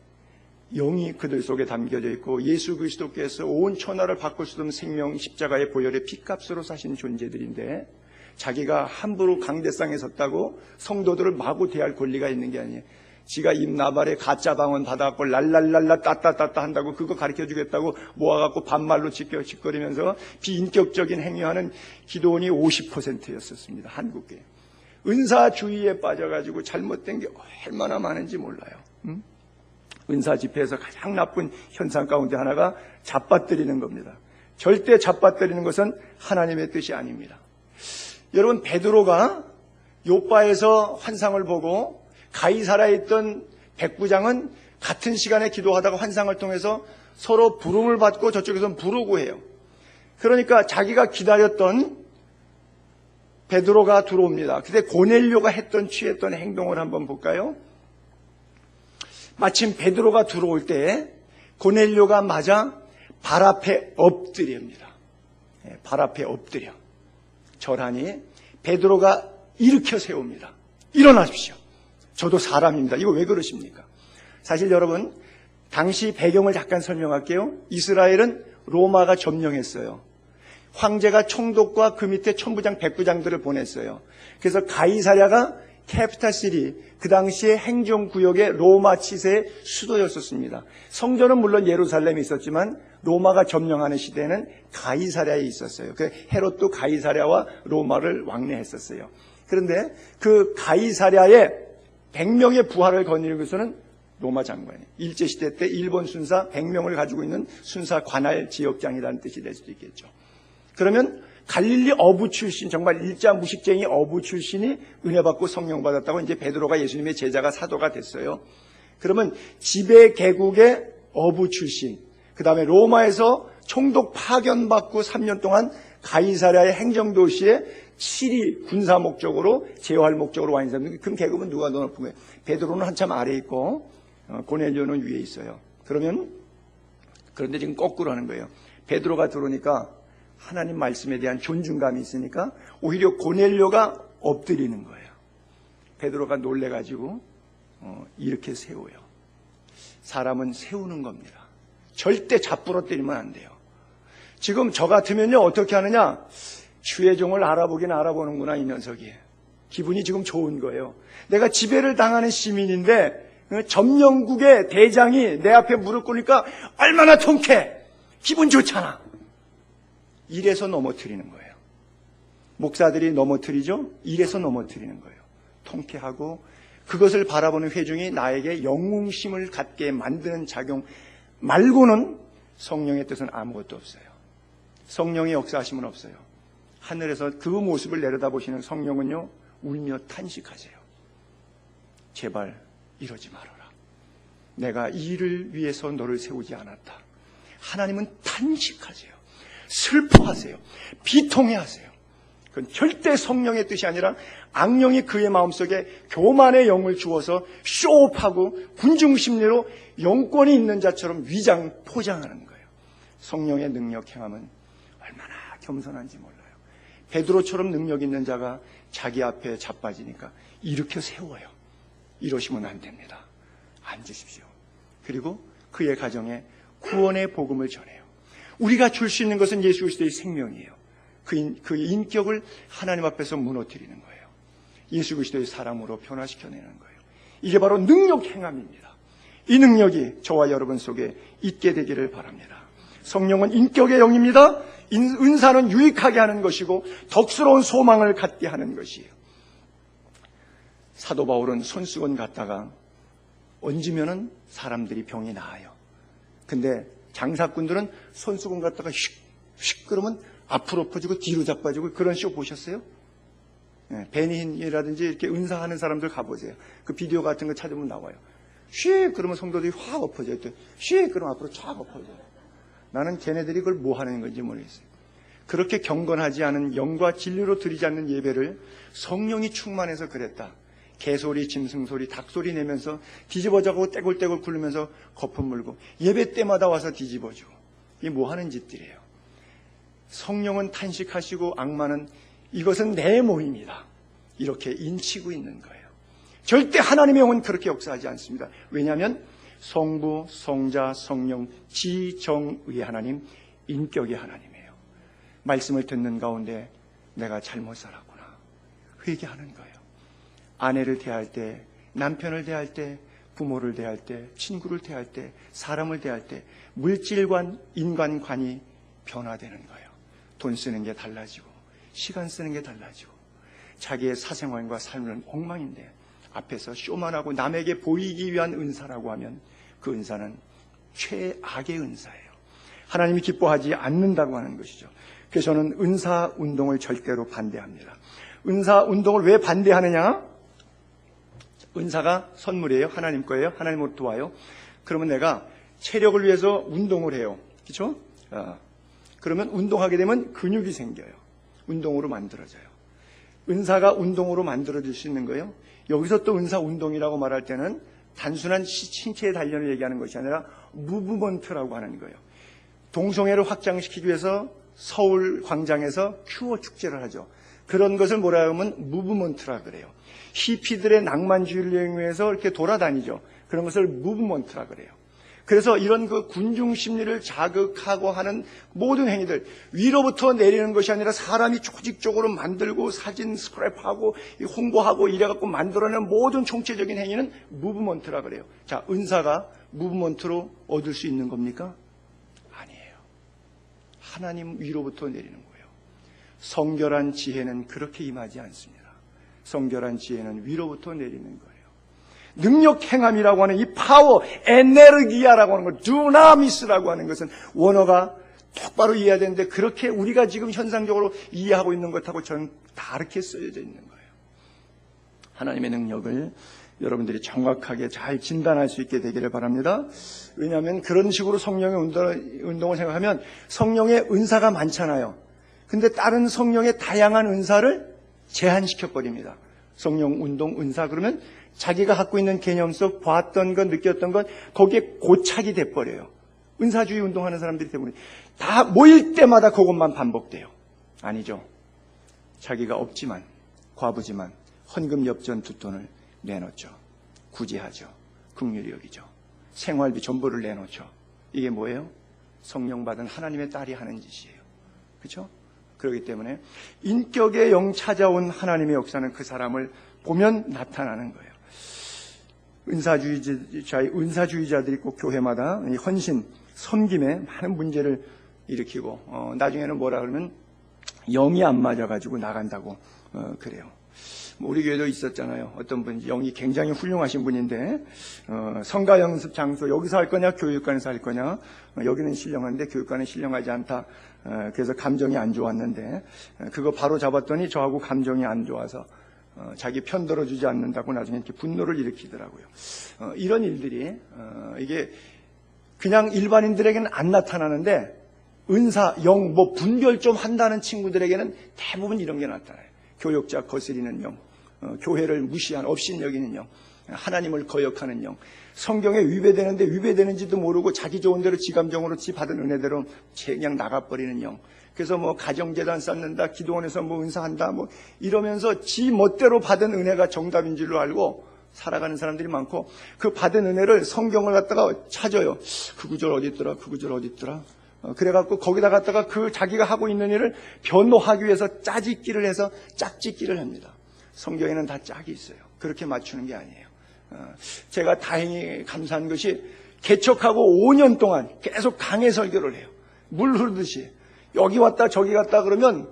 Speaker 1: 영이 그들 속에 담겨져 있고 예수 그리스도께서 온 천하를 바꿀 수 없는 생명 십자가의 보혈의 피값으로 사신 존재들인데 자기가 함부로 강대상에 섰다고 성도들을 마구 대할 권리가 있는 게 아니에요. 지가 입 나발에 가짜 방언 받아갖고 랄랄랄라 따따따따 한다고 그거 가르쳐주겠다고 모아갖고 반말로 짓거리면서 비인격적인 행위하는 기도원이 50%였었습니다. 한국에. 은사주의에 빠져가지고 잘못된 게 얼마나 많은지 몰라요. 은사 집회에서 가장 나쁜 현상 가운데 하나가 잡아뜨리는 겁니다. 절대 잡아뜨리는 것은 하나님의 뜻이 아닙니다. 여러분, 베드로가 요바에서 환상을 보고 가이사라에 있던 백부장은 같은 시간에 기도하다가 환상을 통해서 서로 부름을 받고 저쪽에서는 부르고 해요. 그러니까 자기가 기다렸던 베드로가 들어옵니다. 근데 고넬료가 취했던 행동을 한번 볼까요? 마침 베드로가 들어올 때 고넬료가 맞아 발 앞에 엎드립니다. 발 앞에 엎드려 절하니 베드로가 일으켜 세웁니다. 일어나십시오. 저도 사람입니다. 이거 왜 그러십니까? 사실 여러분, 당시 배경을 잠깐 설명할게요. 이스라엘은 로마가 점령했어요. 황제가 총독과 그 밑에 천부장, 백부장들을 보냈어요. 그래서 가이사랴가 캐피탈시티, 그 당시에 행정구역의 로마 치세의 수도였었습니다. 성전은 물론 예루살렘에 있었지만 로마가 점령하는 시대에는 가이사랴에 있었어요. 그 헤롯도 가이사랴와 로마를 왕래했었어요. 그런데 그 가이사랴에 100명의 부하를 거느리는 것은 로마 장관이에요. 일제시대 때 일본 순사 100명을 가지고 있는 순사 관할 지역장이라는 뜻이 될 수도 있겠죠. 그러면 갈릴리 어부 출신, 정말 일자 무식쟁이 어부 출신이 은혜 받고 성령 받았다고 이제 베드로가 예수님의 제자가 사도가 됐어요. 그러면 지배 개국의 어부 출신, 그 다음에 로마에서 총독 파견받고 3년 동안 가이사랴의 행정도시에 7일 군사 목적으로 제어할 목적으로 와 있는 사람들. 그 계급은 누가 더 높은 거예요? 베드로는 한참 아래에 있고 고넬료는 위에 있어요. 그런데 지금 거꾸로 하는 거예요. 베드로가 들어오니까 하나님 말씀에 대한 존중감이 있으니까 오히려 고넬료가 엎드리는 거예요. 베드로가 놀래가지고 이렇게 세워요. 사람은 세우는 겁니다. 절대 잡부러뜨리면 안 돼요. 지금 저 같으면요 어떻게 하느냐? 주의 종을 알아보긴 알아보는구나, 이 녀석이. 기분이 지금 좋은 거예요. 내가 지배를 당하는 시민인데 점령국의 대장이 내 앞에 무릎 꿇으니까 얼마나 통쾌해. 기분 좋잖아. 이래서 넘어뜨리는 거예요. 목사들이 넘어뜨리죠? 이래서 넘어뜨리는 거예요. 통쾌하고 그것을 바라보는 회중이 나에게 영웅심을 갖게 만드는 작용 말고는 성령의 뜻은 아무것도 없어요. 성령의 역사하심은 없어요. 하늘에서 그 모습을 내려다보시는 성령은요, 울며 탄식하세요. 제발 이러지 말아라. 내가 이 일을 위해서 너를 세우지 않았다. 하나님은 탄식하세요. 슬퍼하세요. 비통해하세요. 그건 절대 성령의 뜻이 아니라 악령이 그의 마음속에 교만의 영을 주어서 쇼업하고 군중심리로 영권이 있는 자처럼 위장 포장하는 거예요. 성령의 능력 행함은 얼마나 겸손한지 몰라요. 베드로처럼 능력 있는 자가 자기 앞에 자빠지니까 일으켜 세워요. 이러시면 안 됩니다. 앉으십시오. 그리고 그의 가정에 구원의 복음을 전해요. 우리가 줄 수 있는 것은 예수 그리스도의 생명이에요. 그의 인격을 하나님 앞에서 무너뜨리는 거예요. 예수 그리스도의 사람으로 변화시켜내는 거예요. 이게 바로 능력 행함입니다. 이 능력이 저와 여러분 속에 있게 되기를 바랍니다. 성령은 인격의 영입니다. 은사는 유익하게 하는 것이고 덕스러운 소망을 갖게 하는 것이에요. 사도 바울은 손수건 갖다가 얹으면은 사람들이 병이 나아요. 근데 장사꾼들은 손수건 갖다가 휙 그러면 앞으로 퍼지고 뒤로 자빠지고 그런 쇼 보셨어요? 네, 베니힌이라든지 이렇게 은사하는 사람들 가보세요. 그 비디오 같은 거 찾으면 나와요. 휙 그러면 성도들이 확 엎어져요. 휙 그러면 앞으로 쫙 엎어져요. 나는 걔네들이 그걸 뭐 하는 건지 모르겠어요. 그렇게 경건하지 않은 영과 진리로 드리지 않는 예배를 성령이 충만해서 그랬다. 개소리, 짐승소리, 닭소리 내면서 뒤집어져고 떼굴떼굴 굴르면서 거품 물고 예배 때마다 와서 뒤집어주고 이게 뭐 하는 짓들이에요. 성령은 탄식하시고 악마는 이것은 내 모임이다. 이렇게 인치고 있는 거예요. 절대 하나님의 영은 그렇게 역사하지 않습니다. 왜냐하면 성부, 성자, 성령, 지정의 하나님, 인격의 하나님이에요. 말씀을 듣는 가운데 내가 잘못 살았구나. 회개하는 거예요. 아내를 대할 때, 남편을 대할 때, 부모를 대할 때, 친구를 대할 때, 사람을 대할 때 물질관, 인간관이 변화되는 거예요. 돈 쓰는 게 달라지고 시간 쓰는 게 달라지고 자기의 사생활과 삶은 엉망인데 앞에서 쇼만 하고 남에게 보이기 위한 은사라고 하면 그 은사는 최악의 은사예요. 하나님이 기뻐하지 않는다고 하는 것이죠. 그래서 저는 은사 운동을 절대로 반대합니다. 은사 운동을 왜 반대하느냐? 은사가 선물이에요. 하나님 거예요. 하나님으로부터 와요. 그러면 내가 체력을 위해서 운동을 해요. 그렇죠? 그러면 운동하게 되면 근육이 생겨요. 운동으로 만들어져요. 은사가 운동으로 만들어질 수 있는 거예요. 여기서 또 은사 운동이라고 말할 때는 단순한 신체의 단련을 얘기하는 것이 아니라 무브먼트라고 하는 거예요. 동성애를 확장시키기 위해서 서울 광장에서 큐어 축제를 하죠. 그런 것을 뭐라 하면 무브먼트라 그래요. 히피들의 낭만주의를 이용해서 이렇게 돌아다니죠. 그런 것을 무브먼트라 그래요. 그래서 이런 그 군중 심리를 자극하고 하는 모든 행위들, 위로부터 내리는 것이 아니라 사람이 조직적으로 만들고 사진 스크랩하고 홍보하고 이래갖고 만들어낸 모든 총체적인 행위는 무브먼트라 그래요. 자, 은사가 무브먼트로 얻을 수 있는 겁니까? 아니에요. 하나님 위로부터 내리는 거예요. 성결한 지혜는 그렇게 임하지 않습니다. 성결한 지혜는 위로부터 내리는 거예요. 능력 행함이라고 하는 이 파워, 에네르기아라고 하는 것, 두나미스라고 하는 것은 원어가 똑바로 이해해야 되는데 그렇게 우리가 지금 현상적으로 이해하고 있는 것하고 저는 다르게 쓰여져 있는 거예요. 하나님의 능력을 여러분들이 정확하게 잘 진단할 수 있게 되기를 바랍니다. 왜냐하면 그런 식으로 성령의 운동을 생각하면 성령의 은사가 많잖아요. 근데 다른 성령의 다양한 은사를 제한시켜버립니다. 성령 운동 은사 그러면 자기가 갖고 있는 개념 속 봤던 것, 느꼈던 것 거기에 고착이 돼버려요. 은사주의 운동하는 사람들이 때문에 다 모일 때마다 그것만 반복돼요. 아니죠. 자기가 없지만 과부지만 헌금 엽전 2톤을 내놓죠. 구제하죠. 긍휼히 여기죠. 생활비 전부를 내놓죠. 이게 뭐예요? 성령 받은 하나님의 딸이 하는 짓이에요. 그렇죠? 그렇기 때문에 인격의 영 찾아온 하나님의 역사는 그 사람을 보면 나타나는 거예요. 은사주의자들이 꼭 교회마다 헌신, 섬김에 많은 문제를 일으키고 나중에는 뭐라 그러면 영이 안 맞아가지고 나간다고 그래요. 우리 교회도 있었잖아요. 어떤 분이 영이 굉장히 훌륭하신 분인데 성가 연습 장소 여기서 할 거냐 교육관에서 할 거냐, 여기는 신령한데 교육관은 신령하지 않다. 그래서 감정이 안 좋았는데 그거 바로 잡았더니 저하고 감정이 안 좋아서 자기 편 들어주지 않는다고 나중에 이렇게 분노를 일으키더라고요. 이런 일들이 이게 그냥 일반인들에게는 안 나타나는데 은사, 영, 분별 좀 한다는 친구들에게는 대부분 이런 게 나타나요. 교역자 거스리는 영, 교회를 무시한 업신여기는 영, 하나님을 거역하는 영, 성경에 위배되는데 위배되는지도 모르고 자기 좋은 대로 지 감정으로 지 받은 은혜대로 그냥 나가버리는 영. 그래서 가정재단 쌓는다, 기도원에서 은사한다, 이러면서 지 멋대로 받은 은혜가 정답인 줄로 알고 살아가는 사람들이 많고, 그 받은 은혜를 성경을 갖다가 찾아요. 그 구절 어디 있더라, 그 구절 어디 있더라. 그래갖고 거기다 갖다가 그 자기가 하고 있는 일을 변호하기 위해서 짜집기를 해서 짝짓기를 합니다. 성경에는 다 짝이 있어요. 그렇게 맞추는 게 아니에요. 제가 다행히 감사한 것이 개척하고 5년 동안 계속 강해 설교를 해요. 물 흐르듯이. 여기 왔다 저기 갔다 그러면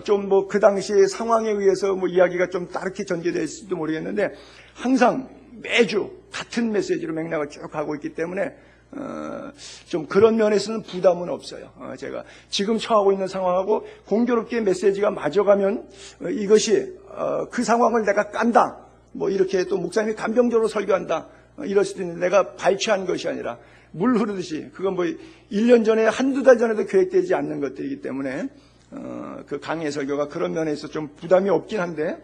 Speaker 1: 좀 그 당시의 상황에 의해서 이야기가 좀 다르게 전개됐을지도 모르겠는데 항상 매주 같은 메시지로 맥락을 쭉 가고 있기 때문에 좀 그런 면에서는 부담은 없어요. 제가 지금 처하고 있는 상황하고 공교롭게 메시지가 맞아가면 이것이 그 상황을 내가 깐다, 이렇게 또 목사님이 감정적으로 설교한다, 이럴 수도 있는데 내가 발췌한 것이 아니라 물 흐르듯이, 그건 1년 전에 한두 달 전에도 계획되지 않는 것들이기 때문에 그 강의 설교가 그런 면에서 좀 부담이 없긴 한데,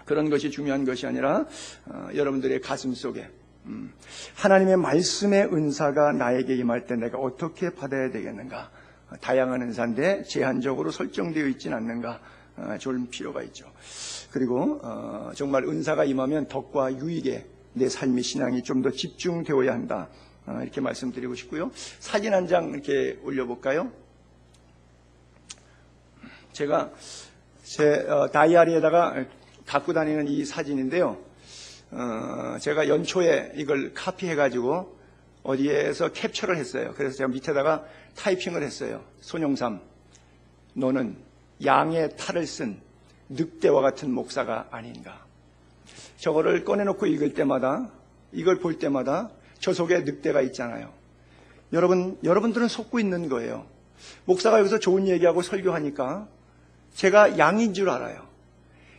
Speaker 1: 그런 것이 중요한 것이 아니라 여러분들의 가슴 속에 하나님의 말씀의 은사가 나에게 임할 때 내가 어떻게 받아야 되겠는가, 다양한 은사인데 제한적으로 설정되어 있지는 않는가, 좀 필요가 있죠. 그리고 정말 은사가 임하면 덕과 유익에 내 삶의 신앙이 좀 더 집중되어야 한다, 이렇게 말씀드리고 싶고요. 사진 한 장 이렇게 올려볼까요? 제가 제 다이어리에다가 갖고 다니는 이 사진인데요. 제가 연초에 이걸 카피해가지고 어디에서 캡처를 했어요. 그래서 제가 밑에다가 타이핑을 했어요. 손용삼, 너는 양의 탈을 쓴 늑대와 같은 목사가 아닌가. 저거를 꺼내놓고 읽을 때마다, 이걸 볼 때마다 저 속에 늑대가 있잖아요. 여러분들은 속고 있는 거예요. 목사가 여기서 좋은 얘기하고 설교하니까 제가 양인 줄 알아요.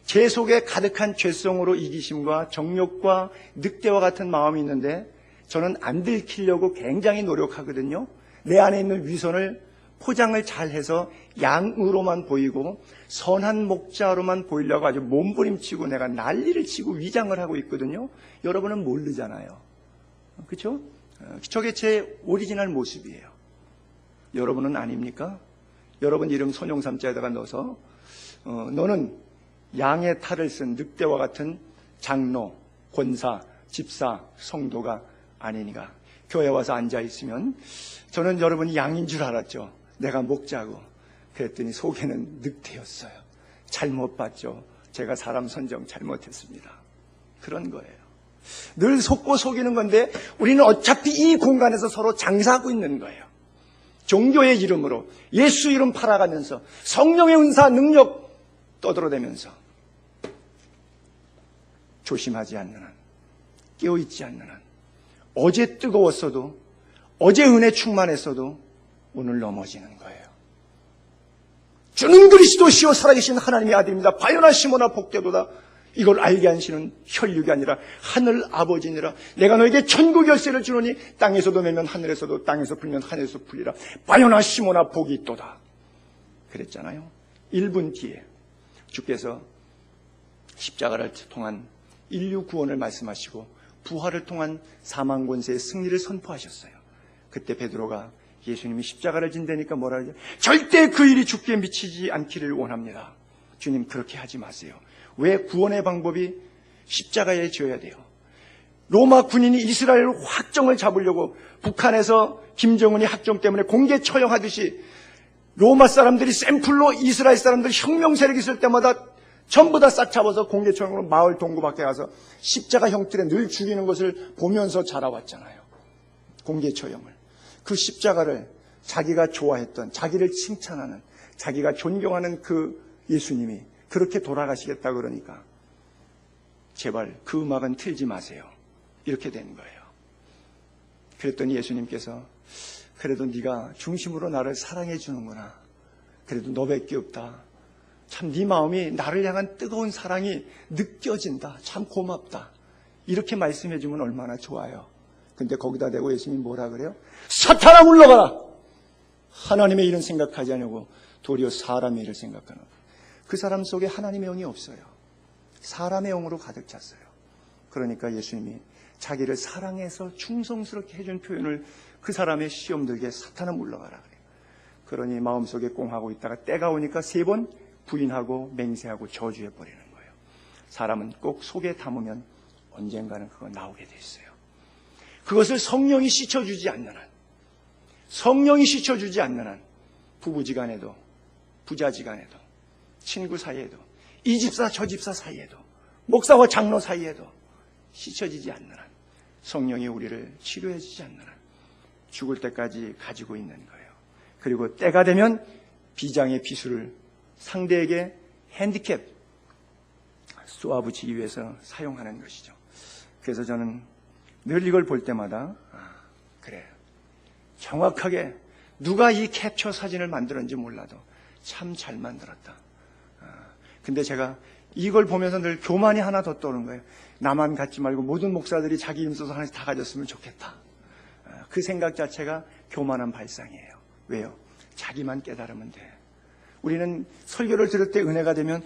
Speaker 1: 제 속에 가득한 죄성으로 이기심과 정욕과 늑대와 같은 마음이 있는데 저는 안 들키려고 굉장히 노력하거든요. 내 안에 있는 위선을 포장을 잘해서 양으로만 보이고 선한 목자로만 보이려고 아주 몸부림치고 내가 난리를 치고 위장을 하고 있거든요. 여러분은 모르잖아요. 그렇죠? 저게 제 오리지널 모습이에요. 여러분은 아닙니까? 여러분 이름 손용삼자에다가 넣어서 너는 양의 탈을 쓴 늑대와 같은 장로, 권사, 집사, 성도가 아니니가. 교회 와서 앉아있으면 저는 여러분이 양인 줄 알았죠. 내가 목자고. 그랬더니 속에는 늑대였어요. 잘못 봤죠. 제가 사람 선정 잘못했습니다. 그런 거예요. 늘 속고 속이는 건데 우리는 어차피 이 공간에서 서로 장사하고 있는 거예요. 종교의 이름으로 예수 이름 팔아가면서 성령의 은사 능력 떠들어대면서 조심하지 않는 한, 깨어있지 않는 한, 어제 뜨거웠어도, 어제 은혜 충만했어도 오늘 넘어지는 거예요. 주는 그리스도시요 살아계신 하나님의 아들입니다. 바요나 시모나 복되도다. 이걸 알게 하시는 혈육이 아니라 하늘 아버지니라. 내가 너에게 천국 열쇠를 주노니 땅에서도 매면 하늘에서도, 땅에서 풀면 하늘에서 풀리라. 바요나 시모나 복이 있도다. 그랬잖아요. 1분 뒤에 주께서 십자가를 통한 인류 구원을 말씀하시고 부활을 통한 사망 권세의 승리를 선포하셨어요. 그때 베드로가 예수님이 십자가를 진다니까 뭐라 하죠? 절대 그 일이 주께 미치지 않기를 원합니다. 주님 그렇게 하지 마세요. 왜? 구원의 방법이 십자가에 지어야 돼요. 로마 군인이 이스라엘 확정을 잡으려고 북한에서 김정은이 학종 때문에 공개 처형하듯이 로마 사람들이 샘플로 이스라엘 사람들 혁명 세력이 있을 때마다 전부 다 싹 잡아서 공개 처형으로 마을 동구 밖에 가서 십자가 형틀에 늘 죽이는 것을 보면서 자라왔잖아요. 공개 처형을. 그 십자가를 자기가 좋아했던, 자기를 칭찬하는, 자기가 존경하는 그 예수님이 그렇게 돌아가시겠다 그러니까 제발 그 음악은 틀지 마세요. 이렇게 된 거예요. 그랬더니 예수님께서 그래도 네가 중심으로 나를 사랑해 주는구나. 그래도 너밖에 없다. 참 네 마음이 나를 향한 뜨거운 사랑이 느껴진다. 참 고맙다. 이렇게 말씀해 주면 얼마나 좋아요. 근데 거기다 대고 예수님이 뭐라 그래요? 사탄아 물러가라. 하나님의 일은 생각하지 않냐고 도리어 사람의 일을 생각하는. 그 사람 속에 하나님의 영이 없어요. 사람의 영으로 가득 찼어요. 그러니까 예수님이 자기를 사랑해서 충성스럽게 해준 표현을 그 사람의 시험 들게 사탄아 물러가라 그래요. 그러니 마음속에 꽁하고 있다가 때가 오니까 3번 부인하고 맹세하고 저주해 버리는 거예요. 사람은 꼭 속에 담으면 언젠가는 그거 나오게 돼 있어요. 그것을 성령이 씻어주지 않는 한, 성령이 씻어주지 않는 한, 부부지간에도 부자지간에도 친구 사이에도 이 집사 저 집사 사이에도 목사와 장로 사이에도 씻어지지 않는 한, 성령이 우리를 치료해 주지 않는 한 죽을 때까지 가지고 있는 거예요. 그리고 때가 되면 비장의 비수를 상대에게 핸디캡 쏘아붙이기 위해서 사용하는 것이죠. 그래서 저는 늘 이걸 볼 때마다 그래, 정확하게 누가 이 캡처 사진을 만들었는지 몰라도 참 잘 만들었다. 근데 제가 이걸 보면서 늘 교만이 하나 더 떠오르는 거예요. 나만 갖지 말고 모든 목사들이 자기 이름 써서 하나씩 다 가졌으면 좋겠다. 그 생각 자체가 교만한 발상이에요. 왜요? 자기만 깨달으면 돼. 우리는 설교를 들을 때 은혜가 되면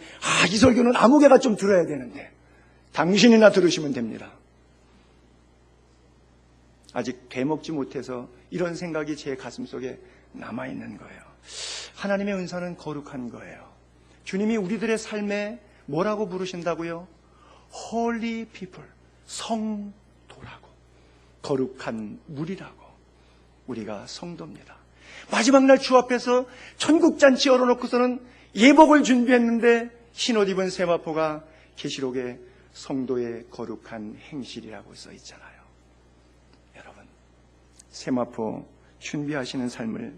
Speaker 1: 이 설교는 아무 개가 좀 들어야 되는데 당신이나 들으시면 됩니다. 아직 되먹지 못해서 이런 생각이 제 가슴속에 남아있는 거예요. 하나님의 은사는 거룩한 거예요. 주님이 우리들의 삶에 뭐라고 부르신다고요? Holy people, 성도라고, 거룩한 무리라고. 우리가 성도입니다. 마지막 날 주 앞에서 천국잔치 열어놓고서는 예복을 준비했는데 흰옷 입은 세마포가 계시록에 성도의 거룩한 행실이라고 써 있잖아요. 여러분, 세마포 준비하시는 삶을,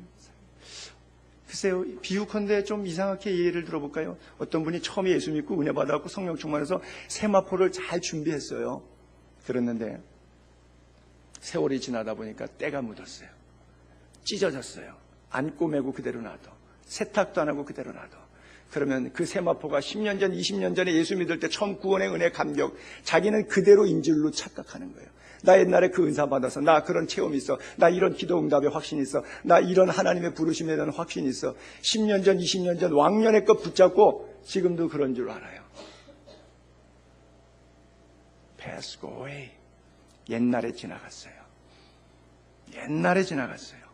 Speaker 1: 글쎄요, 비유컨대 좀 이상하게 예를 들어볼까요? 어떤 분이 처음에 예수 믿고 은혜 받았고 성령 충만해서 세마포를 잘 준비했어요. 그랬는데 세월이 지나다 보니까 때가 묻었어요. 찢어졌어요. 안 꼬매고 그대로 놔둬. 세탁도 안 하고 그대로 놔둬. 그러면 그 세마포가 10년 전, 20년 전에 예수 믿을 때 처음 구원의 은혜 감격, 자기는 그대로인 줄로 착각하는 거예요. 나 옛날에 그 은사 받아서, 나 그런 체험이 있어, 나 이런 기도 응답에 확신이 있어, 나 이런 하나님의 부르심에 대한 확신이 있어. 10년 전, 20년 전 왕년의 것 붙잡고 지금도 그런 줄 알아요. Pass go away. 옛날에 지나갔어요. 옛날에 지나갔어요.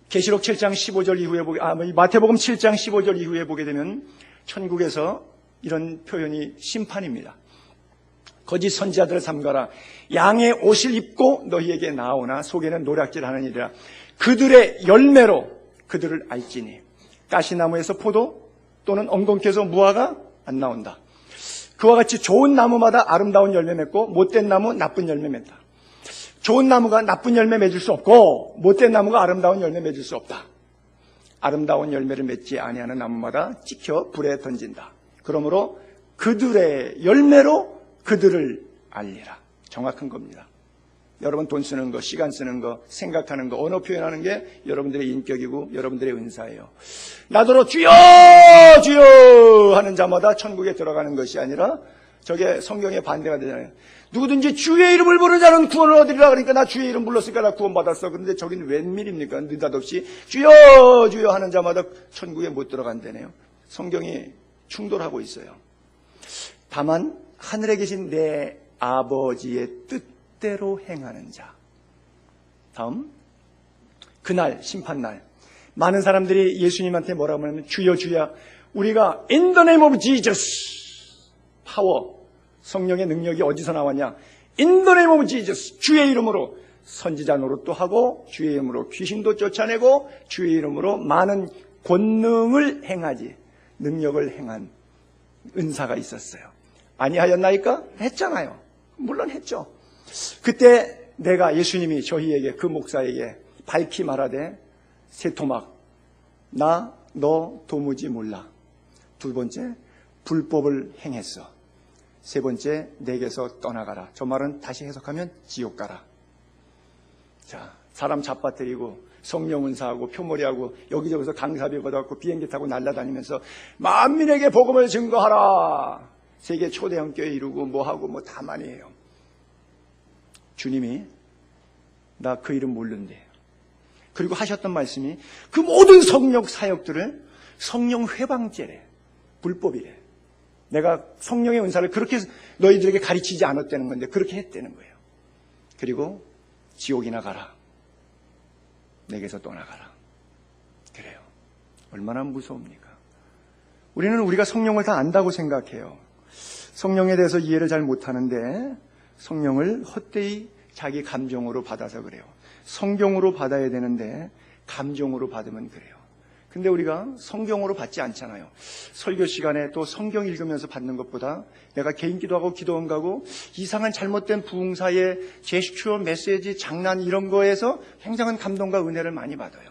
Speaker 1: 계시록 7장 15절 이후에 마태복음 7장 15절 이후에 보게 되면 천국에서 이런 표현이 심판입니다. 거짓 선지자들을 삼가라. 양의 옷을 입고 너희에게 나오나 속에는 노략질하느니라. 그들의 열매로 그들을 알지니. 가시나무에서 포도 또는 엉겅퀴에서 무화과 안 나온다. 그와 같이 좋은 나무마다 아름다운 열매 맺고 못된 나무 나쁜 열매 맺다. 좋은 나무가 나쁜 열매 맺을 수 없고 못된 나무가 아름다운 열매 맺을 수 없다. 아름다운 열매를 맺지 아니하는 나무마다 찍혀 불에 던진다. 그러므로 그들의 열매로 그들을 알리라. 정확한 겁니다. 여러분 돈 쓰는 거, 시간 쓰는 거, 생각하는 거, 언어 표현하는 게 여러분들의 인격이고 여러분들의 은사예요. 나더러 주여 주여 하는 자마다 천국에 들어가는 것이 아니라 저게 성경에 반대가 되잖아요. 누구든지 주의 이름을 부르는 자는 구원을 얻으리라. 그러니까 나 주의 이름 불렀으니까 나 구원받았어. 그런데 저긴 웬일입니까? 느닷없이 주여 주여 하는 자마다 천국에 못 들어간다네요. 성경이 충돌하고 있어요. 다만 하늘에 계신 내 아버지의 뜻대로 행하는 자. 다음, 그날 심판날 많은 사람들이 예수님한테 뭐라고 하냐면 주여 주여, 우리가 in the name of Jesus, 파워, 성령의 능력이 어디서 나왔냐? In the name of Jesus, 주의 이름으로 선지자 노릇도 하고 주의 이름으로 귀신도 쫓아내고 주의 이름으로 많은 권능을 행하지, 능력을 행한 은사가 있었어요. 아니하였나이까? 했잖아요. 물론 했죠. 그때 내가, 예수님이 저희에게, 그 목사에게 밝히 말하되, 세토막, 나 너 도무지 몰라. 두 번째, 불법을 행했어. 세 번째, 내게서 떠나가라. 저 말은 다시 해석하면 지옥 가라. 자, 사람 잡아뜨리고 성령 은사하고 표머리하고 여기저기서 강사비 받아갖고 비행기 타고 날아다니면서 만민에게 복음을 증거하라. 세계 초대형 교회 이루고 뭐하고 뭐 다 많이 해요. 주님이 나 그 이름 모르는데. 그리고 하셨던 말씀이 그 모든 성령 사역들을 성령 회방죄래. 불법이래. 내가 성령의 은사를 그렇게 너희들에게 가르치지 않았다는 건데 그렇게 했다는 거예요. 그리고 지옥이나 가라. 내게서 떠나가라. 그래요. 얼마나 무서웁니까? 우리는 우리가 성령을 다 안다고 생각해요. 성령에 대해서 이해를 잘 못하는데 성령을 헛되이 자기 감정으로 받아서 그래요. 성경으로 받아야 되는데 감정으로 받으면 그래요. 근데 우리가 성경으로 받지 않잖아요. 설교 시간에 또 성경 읽으면서 받는 것보다 내가 개인 기도하고 기도원 가고 이상한 잘못된 부흥사의 제스처, 메시지, 장난 이런 거에서 굉장한 감동과 은혜를 많이 받아요.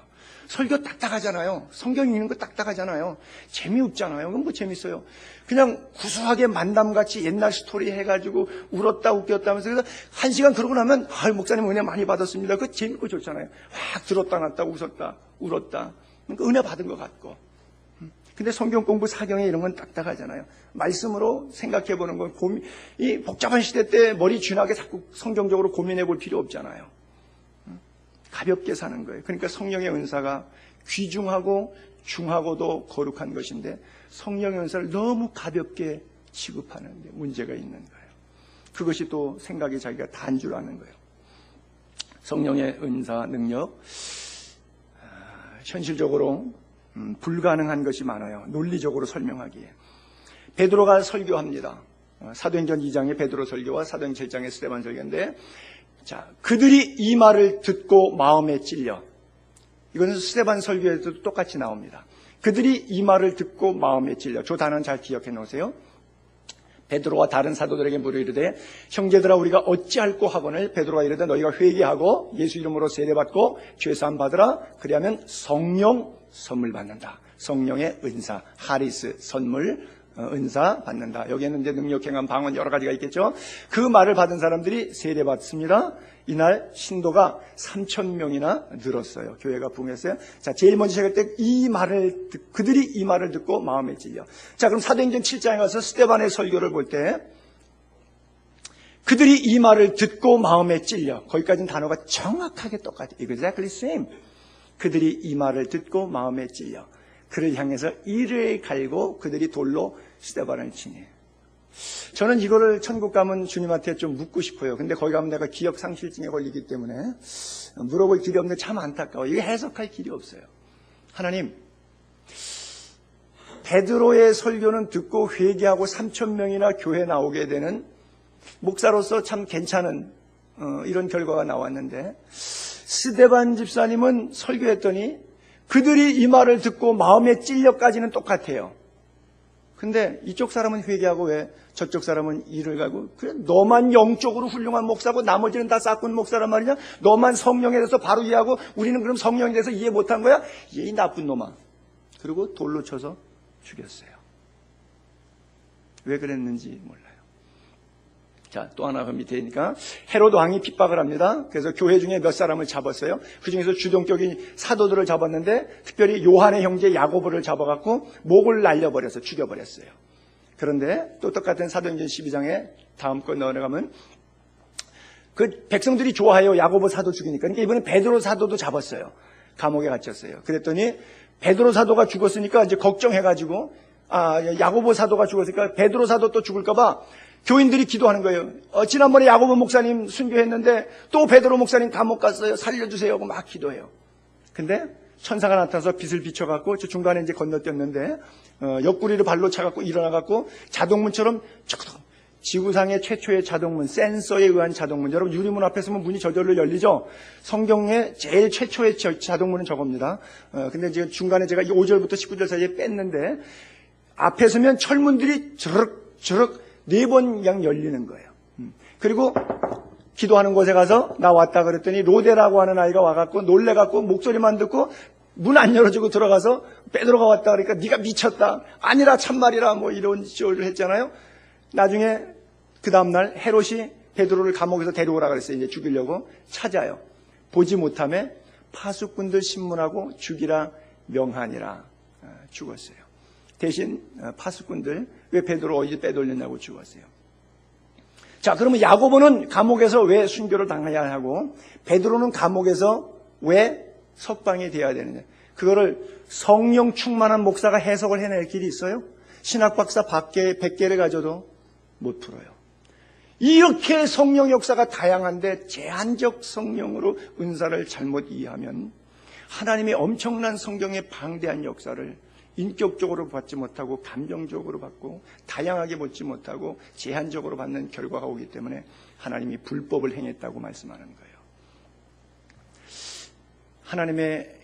Speaker 1: 설교 딱딱하잖아요. 성경 읽는 거 딱딱하잖아요. 재미없잖아요. 그건 뭐 재밌어요. 그냥 구수하게 만담같이 옛날 스토리 해가지고 울었다 웃겼다 하면서 그래서 한 시간 그러고 나면 목사님 은혜 많이 받았습니다. 그거 재밌고 좋잖아요. 확 들었다 놨다 웃었다 울었다. 그러니까 은혜 받은 것 같고. 근데 성경 공부 사경에 이런 건 딱딱하잖아요. 말씀으로 생각해 보는 건 이 복잡한 시대 때 머리 쥐나게 자꾸 성경적으로 고민해 볼 필요 없잖아요. 가볍게 사는 거예요. 그러니까 성령의 은사가 귀중하고 중하고도 거룩한 것인데 성령의 은사를 너무 가볍게 취급하는 데 문제가 있는 거예요. 그것이 또 생각이 자기가 다인 줄 아는 거예요. 성령의 은사, 능력 현실적으로 불가능한 것이 많아요. 논리적으로 설명하기에. 베드로가 설교합니다. 사도행전 2장의 베드로 설교와 사도행전 7장의 스데반 설교인데 자, 그들이 이 말을 듣고 마음에 찔려. 이거는 스데반 설교에도 똑같이 나옵니다. 그들이 이 말을 듣고 마음에 찔려. 저 단어는 잘 기억해 놓으세요. 베드로가 다른 사도들에게 물어 이르되 형제들아 우리가 어찌할꼬 하거늘 베드로가 이르되 너희가 회개하고 예수 이름으로 세례받고 죄사함 받으라. 그리하면 성령 선물 받는다. 성령의 은사, 하리스 선물 은사 받는다. 여기에는 이제 능력, 행함, 방언 여러 가지가 있겠죠. 그 말을 받은 사람들이 세례받습니다. 이날 신도가 3,000명이나 늘었어요. 교회가 부흥했어요. 자, 제일 먼저 시작할 때 그들이 이 말을 듣고 마음에 찔려. 자, 그럼 사도행전 7장에 가서 스데반의 설교를 볼 때 그들이 이 말을 듣고 마음에 찔려. 거기까지는 단어가 정확하게 똑같아요. Exactly same. 그들이 이 말을 듣고 마음에 찔려. 그를 향해서 이를 갈고 그들이 돌로 스데반을 치니. 저는 이거를 천국 가면 주님한테 좀 묻고 싶어요. 근데 거기 가면 내가 기억상실증에 걸리기 때문에 물어볼 길이 없는데 참 안타까워요. 이거 해석할 길이 없어요. 하나님, 베드로의 설교는 듣고 회개하고 3,000명이나 교회 나오게 되는 목사로서 참 괜찮은 이런 결과가 나왔는데 스데반 집사님은 설교했더니 그들이 이 말을 듣고 마음에 찔려까지는 똑같아요. 근데 이쪽 사람은 회개하고 왜 저쪽 사람은 이를 가고 그래 너만 영적으로 훌륭한 목사고 나머지는 다 싹군 목사란 말이냐? 너만 성령에 대해서 바로 이해하고 우리는 그럼 성령에 대해서 이해 못한 거야? 이 나쁜 놈아. 그리고 돌로 쳐서 죽였어요. 왜 그랬는지 몰라요. 자, 또 하나 그 밑에니까 헤로드 왕이 핍박을 합니다. 그래서 교회 중에 몇 사람을 잡았어요. 그 중에서 주동격인 사도들을 잡았는데 특별히 요한의 형제 야고보를 잡아갖고 목을 날려버려서 죽여버렸어요. 그런데 또 똑같은 사도행전 12장에 다음 거 넣어가면 그 백성들이 좋아해요. 야고보 사도 죽이니까. 그러니까 이번에 베드로 사도도 잡았어요. 감옥에 갇혔어요. 그랬더니 베드로 사도가 죽었으니까 이제 걱정해가지고 야고보 사도가 죽었으니까 베드로 사도 또 죽을까봐 교인들이 기도하는 거예요. 지난번에 야고보 목사님 순교했는데 또 베드로 목사님 감옥 갔어요. 살려주세요 하고 막 기도해요. 근데 천사가 나타나서 빛을 비춰갖고 저 중간에 이제 건너뛰었는데 옆구리를 발로 차갖고 일어나갖고 자동문처럼 지구상의 최초의 자동문, 센서에 의한 자동문. 여러분 유리문 앞에 서면 문이 저절로 열리죠. 성경의 제일 최초의 자동문은 저겁니다. 근데 지금 중간에 제가 5절부터 19절 사이에 뺐는데 앞에 서면 철문들이 저럭저럭 4번 그냥 열리는 거예요. 그리고 기도하는 곳에 가서 나 왔다 그랬더니 로데라고 하는 아이가 와갖고 놀래갖고 목소리만 듣고 문 안 열어주고 들어가서 베드로가 왔다 그러니까 네가 미쳤다. 아니라 참말이라 뭐 이런 쇼를 했잖아요. 나중에 그 다음날 헤롯이 베드로를 감옥에서 데려오라 그랬어요. 이제 죽이려고 찾아요. 보지 못함에 파수꾼들 신문하고 죽이라 명하니라. 죽었어요. 대신 파수꾼들 왜 베드로 어디 빼돌렸냐고 죽었어요. 자, 그러면 야고보는 감옥에서 왜 순교를 당해야 하고 베드로는 감옥에서 왜 석방이 되어야 되느냐. 그거를 성령 충만한 목사가 해석을 해낼 길이 있어요? 신학박사 100개를 가져도 못 풀어요. 이렇게 성령 역사가 다양한데 제한적 성령으로 은사를 잘못 이해하면 하나님의 엄청난 성경의 방대한 역사를 인격적으로 받지 못하고 감정적으로 받고 다양하게 받지 못하고 제한적으로 받는 결과가 오기 때문에 하나님이 불법을 행했다고 말씀하는 거예요. 하나님의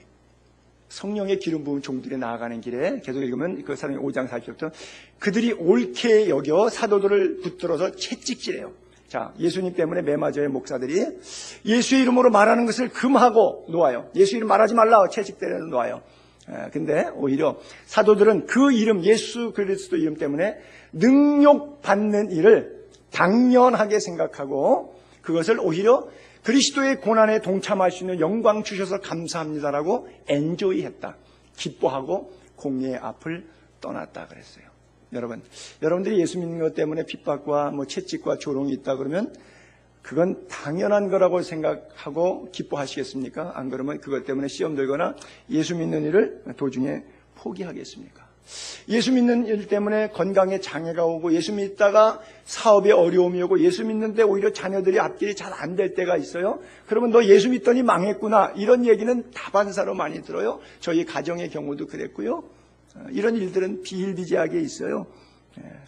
Speaker 1: 성령의 기름 부은 종들이 나아가는 길에 계속 읽으면 그 사람이 5장 40절부터 그들이 옳게 여겨 사도들을 붙들어서 채찍질해요. 자, 예수님 때문에 매맞아요. 목사들이 예수의 이름으로 말하는 것을 금하고 놓아요. 예수 이름 말하지 말라 채찍 때려 놓아요. 근데 오히려 사도들은 그 이름 예수 그리스도 이름 때문에 능욕받는 일을 당연하게 생각하고 그것을 오히려 그리스도의 고난에 동참할 수 있는 영광 주셔서 감사합니다라고 엔조이했다. 기뻐하고 공의의 앞을 떠났다 그랬어요. 여러분들이 예수 믿는 것 때문에 핍박과 채찍과 조롱이 있다 그러면 그건 당연한 거라고 생각하고 기뻐하시겠습니까? 안 그러면 그것 때문에 시험 들거나 예수 믿는 일을 도중에 포기하겠습니까? 예수 믿는 일 때문에 건강에 장애가 오고 예수 믿다가 사업에 어려움이 오고 예수 믿는데 오히려 자녀들이 앞길이 잘 안 될 때가 있어요. 그러면 너 예수 믿더니 망했구나. 이런 얘기는 다반사로 많이 들어요. 저희 가정의 경우도 그랬고요. 이런 일들은 비일비재하게 있어요.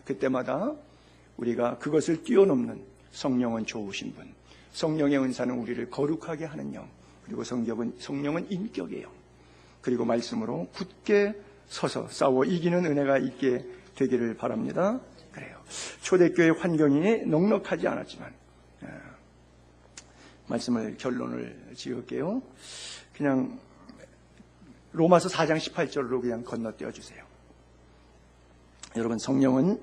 Speaker 1: 그때마다 우리가 그것을 뛰어넘는 성령은 좋으신 분, 성령의 은사는 우리를 거룩하게 하는 영, 그리고 성령은 인격의 영, 그리고 말씀으로 굳게 서서 싸워 이기는 은혜가 있게 되기를 바랍니다. 그래요. 초대교회 환경이 넉넉하지 않았지만 말씀을 결론을 지을게요. 그냥 로마서 4장 18절로 그냥 건너뛰어 주세요. 여러분, 성령은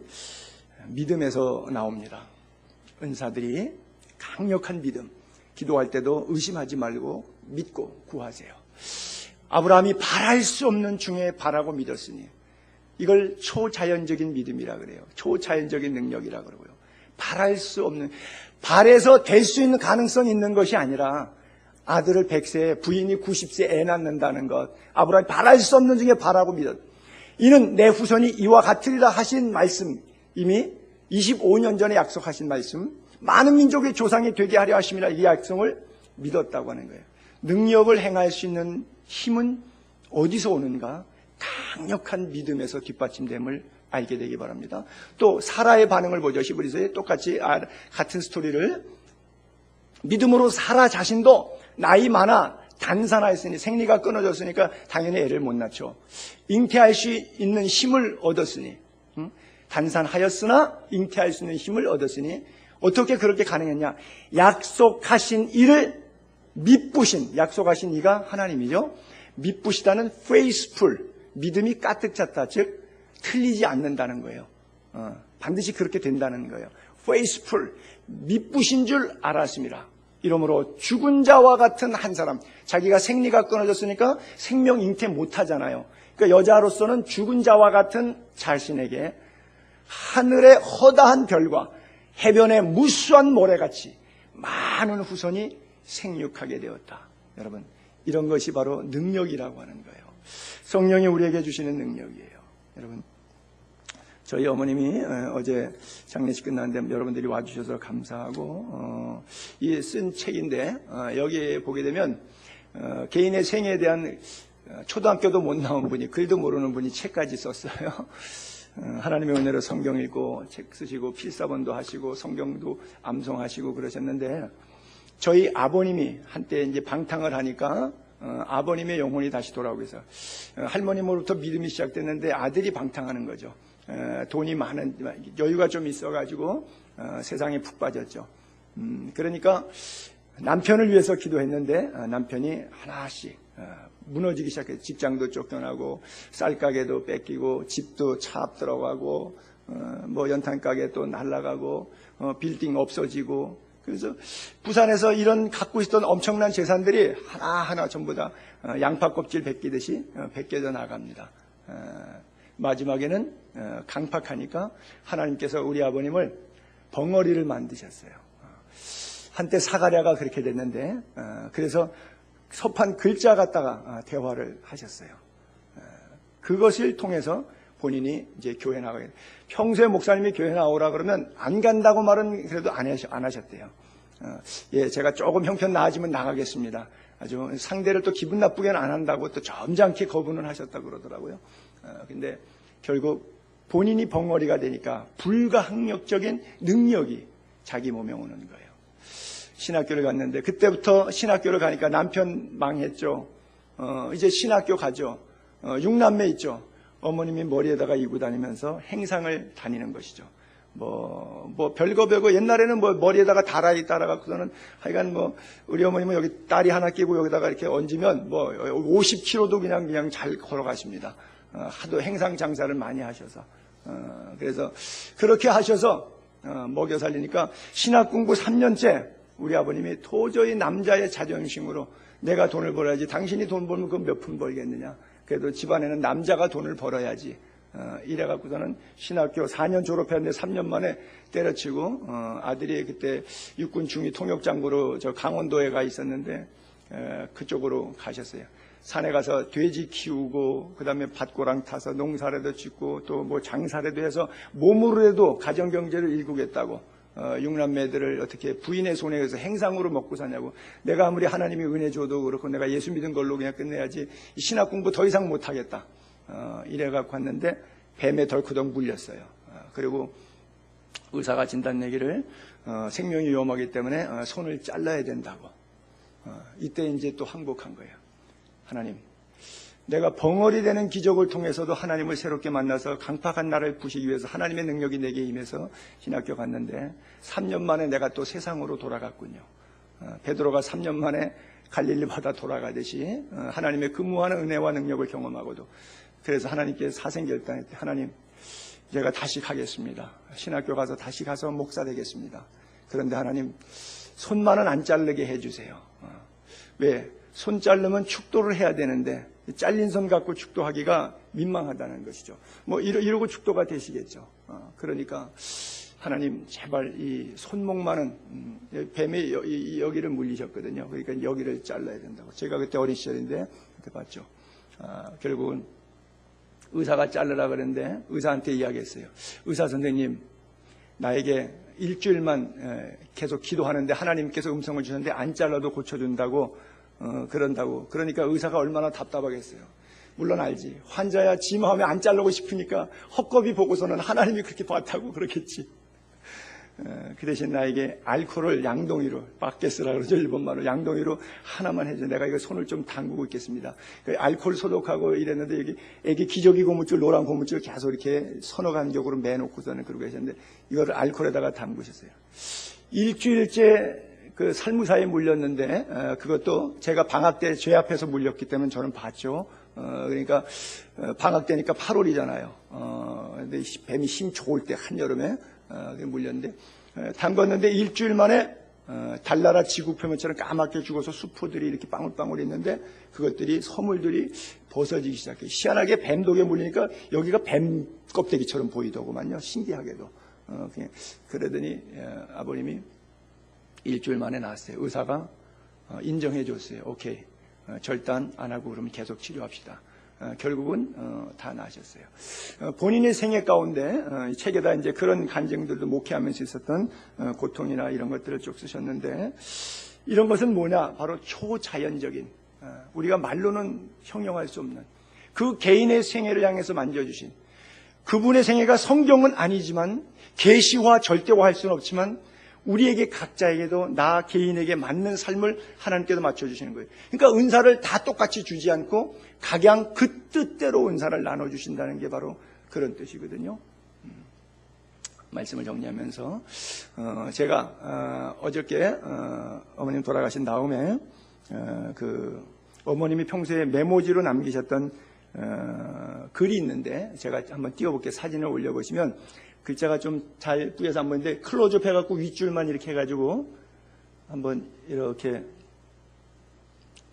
Speaker 1: 믿음에서 나옵니다. 은사들이 강력한 믿음, 기도할 때도 의심하지 말고 믿고 구하세요. 아브라함이 바랄 수 없는 중에 바라고 믿었으니 이걸 초자연적인 믿음이라 그래요. 초자연적인 능력이라 그러고요. 바랄 수 없는, 바래서 될 수 있는 가능성이 있는 것이 아니라 아들을 100세에 부인이 90세에 애 낳는다는 것, 아브라함이 바랄 수 없는 중에 바라고 믿었. 이는 내 후손이 이와 같으리라 하신 말씀, 이미 25년 전에 약속하신 말씀, 많은 민족의 조상이 되게 하려 하심이라 이 약속을 믿었다고 하는 거예요. 능력을 행할 수 있는 힘은 어디서 오는가? 강력한 믿음에서 뒷받침됨을 알게 되기 바랍니다. 또 사라의 반응을 보죠. 히브리서에 똑같이 같은 스토리를 믿음으로 사라 자신도 나이 많아 단산하였으니 생리가 끊어졌으니까 당연히 애를 못 낳죠. 잉태할 수 있는 힘을 얻었으니 단산하였으나 잉태할 수 있는 힘을 얻었으니 어떻게 그렇게 가능했냐? 약속하신 이를 믿부신, 약속하신 이가 하나님이죠. 믿부시다는 faithful, 믿음이 가득 찼다, 즉 틀리지 않는다는 거예요. 반드시 그렇게 된다는 거예요. faithful, 믿부신 줄 알았습니다. 이러므로 죽은 자와 같은 한 사람, 자기가 생리가 끊어졌으니까 생명 잉태 못하잖아요. 그러니까 여자로서는 죽은 자와 같은 자신에게 하늘의 허다한 별과 해변의 무수한 모래같이 많은 후손이 생육하게 되었다. 여러분, 이런 것이 바로 능력이라고 하는 거예요. 성령이 우리에게 주시는 능력이에요. 여러분, 저희 어머님이 어제 장례식 끝났는데 여러분들이 와주셔서 감사하고 이 쓴 책인데 여기에 보게 되면 개인의 생애에 대한 초등학교도 못 나온 분이, 글도 모르는 분이 책까지 썼어요. 하나님의 은혜로 성경 읽고 책 쓰시고 필사본도 하시고 성경도 암송하시고 그러셨는데 저희 아버님이 한때 이제 방탕을 하니까 아버님의 영혼이 다시 돌아오고 해서 할머님으로부터 믿음이 시작됐는데 아들이 방탕하는 거죠. 돈이 많은, 여유가 좀 있어가지고 세상에 푹 빠졌죠. 그러니까 남편을 위해서 기도했는데 남편이 하나씩 무너지기 시작했어요. 직장도 쫓겨나고 쌀가게도 뺏기고 집도 차압 들어가고 뭐 연탄 가게 또 날아가고 빌딩 없어지고, 그래서 부산에서 이런 갖고 있었던 엄청난 재산들이 하나하나 전부 다 양파 껍질 벗기듯이 벗겨져 나갑니다. 마지막에는 강팍하니까 하나님께서 우리 아버님을 벙어리를 만드셨어요. 한때 사가랴가 그렇게 됐는데, 그래서 서판 글자 갖다가 대화를 하셨어요. 그것을 통해서 본인이 이제 교회 나가게 돼요. 평소에 목사님이 교회 나오라 그러면 안 간다고 말은 그래도 안 하셨대요. 예, 제가 조금 형편 나아지면 나가겠습니다. 아주 상대를 또 기분 나쁘게는 안 한다고 또 점잖게 거부는 하셨다고 그러더라고요. 근데 결국 본인이 벙어리가 되니까 불가항력적인 능력이 자기 몸에 오는 거예요. 신학교를 갔는데, 그때부터 신학교를 가니까 남편 망했죠. 이제 신학교 가죠. 6남매 있죠. 어머님이 머리에다가 이고 다니면서 행상을 다니는 것이죠. 뭐 별거 옛날에는 뭐 머리에다가 다라이 따라갖고서는 하여간 뭐 우리 어머님은 여기 딸이 하나 끼고 여기다가 이렇게 얹으면 뭐 50km도 그냥 잘 걸어가십니다. 하도 행상 장사를 많이 하셔서. 그래서 그렇게 하셔서 먹여 살리니까 신학 공부 3년째 우리 아버님이 도저히 남자의 자존심으로 내가 돈을 벌어야지, 당신이 돈 벌면 그건 몇 푼 벌겠느냐, 그래도 집안에는 남자가 돈을 벌어야지, 이래갖고서는 신학교 4년 졸업했는데 3년 만에 때려치고, 아들이 그때 육군 중위 통역장구로 저 강원도에 가 있었는데 그쪽으로 가셨어요. 산에 가서 돼지 키우고, 그 다음에 밭고랑 타서 농사라도 짓고, 또 뭐 장사라도 해서 몸으로라도 가정경제를 일구겠다고, 6남매들을 어떻게 부인의 손에 의해서 행상으로 먹고 사냐고. 내가 아무리 하나님이 은혜 줘도 그렇고 내가 예수 믿은 걸로 그냥 끝내야지, 이 신학 공부 더 이상 못하겠다, 이래갖고 왔는데 뱀에 덜크덩 물렸어요. 그리고 의사가 진단 내기를 생명이 위험하기 때문에 손을 잘라야 된다고. 이때 이제 또 항복한 거예요. 하나님, 내가 벙어리 되는 기적을 통해서도 하나님을 새롭게 만나서 강팍한 나를 부시기 위해서 하나님의 능력이 내게 임해서 신학교 갔는데 3년 만에 내가 또 세상으로 돌아갔군요. 베드로가 3년 만에 갈릴리 바다 돌아가듯이 하나님의 근무하는 은혜와 능력을 경험하고도, 그래서 하나님께 사생결단했대. 하나님, 제가 다시 가겠습니다. 신학교 가서 다시 가서 목사 되겠습니다. 그런데 하나님, 손만은 안 자르게 해주세요. 왜? 손 자르면 축도를 해야 되는데 잘린 손 갖고 축도하기가 민망하다는 것이죠. 뭐 이러고 축도가 되시겠죠. 그러니까 하나님, 제발 이 손목만은, 뱀이 여기를 물리셨거든요. 그러니까 여기를 잘라야 된다고. 제가 그때 어린 시절인데 그때 봤죠. 결국은 의사가 자르라 그랬는데 의사한테 이야기했어요. 의사 선생님, 나에게 일주일만 계속 기도하는데 하나님께서 음성을 주셨는데 안 잘라도 고쳐준다고 그런다고. 그러니까 의사가 얼마나 답답하겠어요. 물론 알지. 환자야 지 마음에 안 자르고 싶으니까 헛겁이 보고서는 하나님이 그렇게 봤다고 그러겠지. 그 대신 나에게 알코올을 양동이로, 바켓스라 그러죠, 일본말로. 양동이로 하나만 해줘. 내가 이거 손을 좀 담그고 있겠습니다. 알코올 소독하고 이랬는데 여기 애기 기저귀 고무줄, 노란 고무줄 계속 이렇게 서너 간격으로 매놓고서는 그러고 계셨는데 이거를 알코올에다가 담그셨어요. 일주일째 그 살무사에 물렸는데, 그것도 제가 방학 때 제 앞에서 물렸기 때문에 저는 봤죠. 그러니까 방학 때니까 8월이잖아요. 근데 뱀이 힘 좋을 때 한여름에 물렸는데, 담궜는데 일주일 만에 달나라 지구 표면처럼 까맣게 죽어서 수포들이 이렇게 방울방울 있는데 그것들이 서물들이 벗어지기 시작해요. 희한하게 뱀 독에 물리니까 여기가 뱀 껍데기처럼 보이더구만요. 신기하게도. 그러더니 아버님이 일주일 만에 나왔어요. 의사가 인정해 줬어요. 오케이, 절단 안 하고 그러면 계속 치료합시다. 결국은 다 나으셨어요. 본인의 생애 가운데 책에다 이제 그런 간증들도 목회하면서 있었던 고통이나 이런 것들을 쭉 쓰셨는데, 이런 것은 뭐냐? 바로 초자연적인, 우리가 말로는 형용할 수 없는 그 개인의 생애를 향해서 만져주신 그분의 생애가 성경은 아니지만 계시화, 절대화할 수는 없지만 우리에게 각자에게도 나 개인에게 맞는 삶을 하나님께서 맞춰주시는 거예요. 그러니까 은사를 다 똑같이 주지 않고 각양 그 뜻대로 은사를 나눠주신다는 게 바로 그런 뜻이거든요. 말씀을 정리하면서 제가 어저께 어머님 돌아가신 다음에 그 어머님이 평소에 메모지로 남기셨던 글이 있는데 제가 한번 띄워볼게요. 사진을 올려보시면 글자가 좀 잘 뿌여서 안 보이는데 클로즈업 해갖고 윗줄만 이렇게 해가지고 한번 이렇게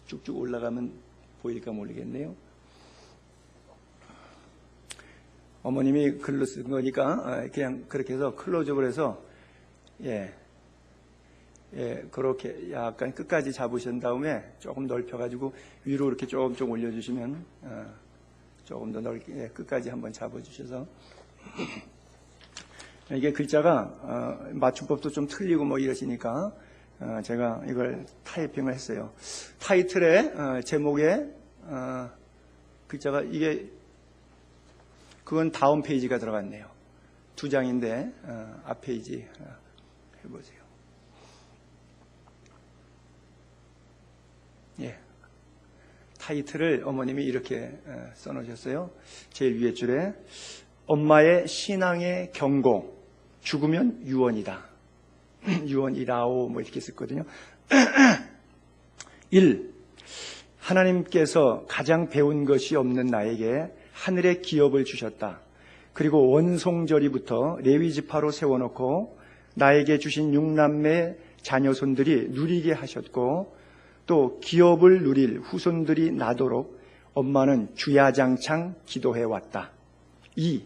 Speaker 1: 쭉쭉 올라가면 보일까 모르겠네요. 어머님이 글로 쓴 거니까 그냥 그렇게 해서 클로즈업을 해서 그렇게 약간 끝까지 잡으신 다음에 조금 넓혀가지고 위로 이렇게 조금 올려주시면 조금 더 넓게 끝까지 한번 잡아주셔서 이게 글자가 맞춤법도 좀 틀리고 뭐 이러시니까 제가 이걸 타이핑을 했어요. 타이틀에 제목에 글자가 이게 그건 다음 페이지가 들어갔네요. 2장인데 앞 페이지 해보세요. 타이틀을 어머님이 이렇게 써놓으셨어요. 제일 위에 줄에 엄마의 신앙의 경고, 죽으면 유언이다. 유언이라오 뭐 이렇게 썼거든요. 1. 하나님께서 가장 배운 것이 없는 나에게 하늘의 기업을 주셨다. 그리고 원송절이부터 레위지파로 세워놓고 나에게 주신 6남매 자녀손들이 누리게 하셨고 또 기업을 누릴 후손들이 나도록 엄마는 주야장창 기도해왔다. 2.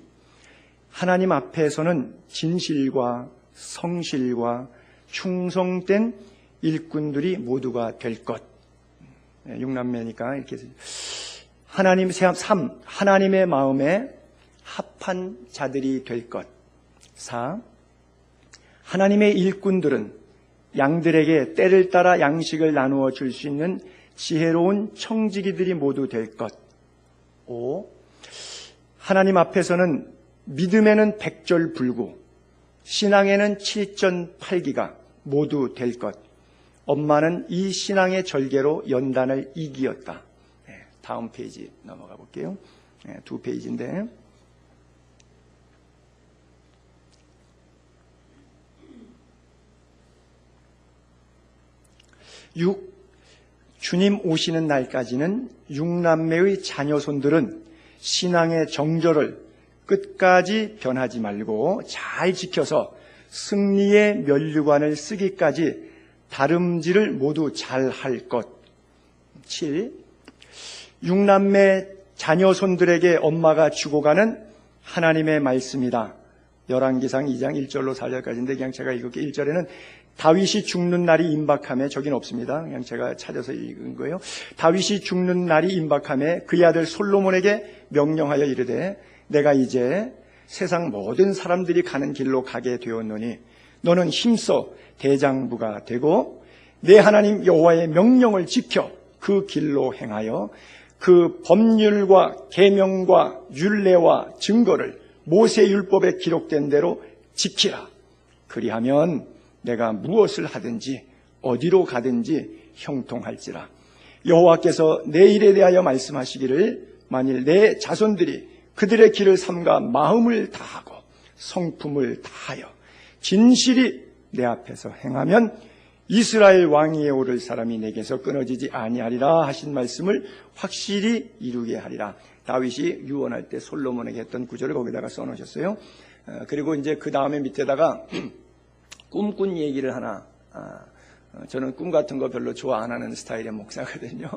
Speaker 1: 하나님 앞에서는 진실과 성실과 충성된 일꾼들이 모두가 될 것. 6남매니까 이렇게 3. 하나님의 마음에 합한 자들이 될 것. 4. 하나님의 일꾼들은 양들에게 때를 따라 양식을 나누어 줄 수 있는 지혜로운 청지기들이 모두 될 것. 5. 하나님 앞에서는 믿음에는 백절불구, 신앙에는 7전팔기가 모두 될 것. 엄마는 이 신앙의 절개로 연단을 이기었다. 다음 페이지 넘어가 볼게요. 2페이지인데 6. 주님 오시는 날까지는 6남매의 자녀손들은 신앙의 정절을 끝까지 변하지 말고 잘 지켜서 승리의 면류관을 쓰기까지 다름질을 모두 잘 할 것. 7. 6남매 자녀손들에게 엄마가 주고 가는 하나님의 말씀이다. 열왕기상 2장 1절로 4절까지인데 그냥 제가 읽을게. 1절에는 다윗이 죽는 날이 임박함에, 저긴 없습니다. 그냥 제가 찾아서 읽은 거예요. 다윗이 죽는 날이 임박함에 그의 아들 솔로몬에게 명령하여 이르되 내가 이제 세상 모든 사람들이 가는 길로 가게 되었노니 너는 힘써 대장부가 되고 내 하나님 여호와의 명령을 지켜 그 길로 행하여 그 법률과 계명과 율례와 증거를 모세율법에 기록된 대로 지키라. 그리하면 내가 무엇을 하든지 어디로 가든지 형통할지라. 여호와께서 내 일에 대하여 말씀하시기를 만일 내 자손들이 그들의 길을 삼가 마음을 다하고 성품을 다하여 진실이 내 앞에서 행하면 이스라엘 왕위에 오를 사람이 내게서 끊어지지 아니하리라 하신 말씀을 확실히 이루게 하리라. 다윗이 유언할 때 솔로몬에게 했던 구절을 거기다가 써놓으셨어요. 그리고 이제 그 다음에 밑에다가 꿈꾼 얘기를 하나, 저는 꿈 같은 거 별로 좋아 안 하는 스타일의 목사거든요.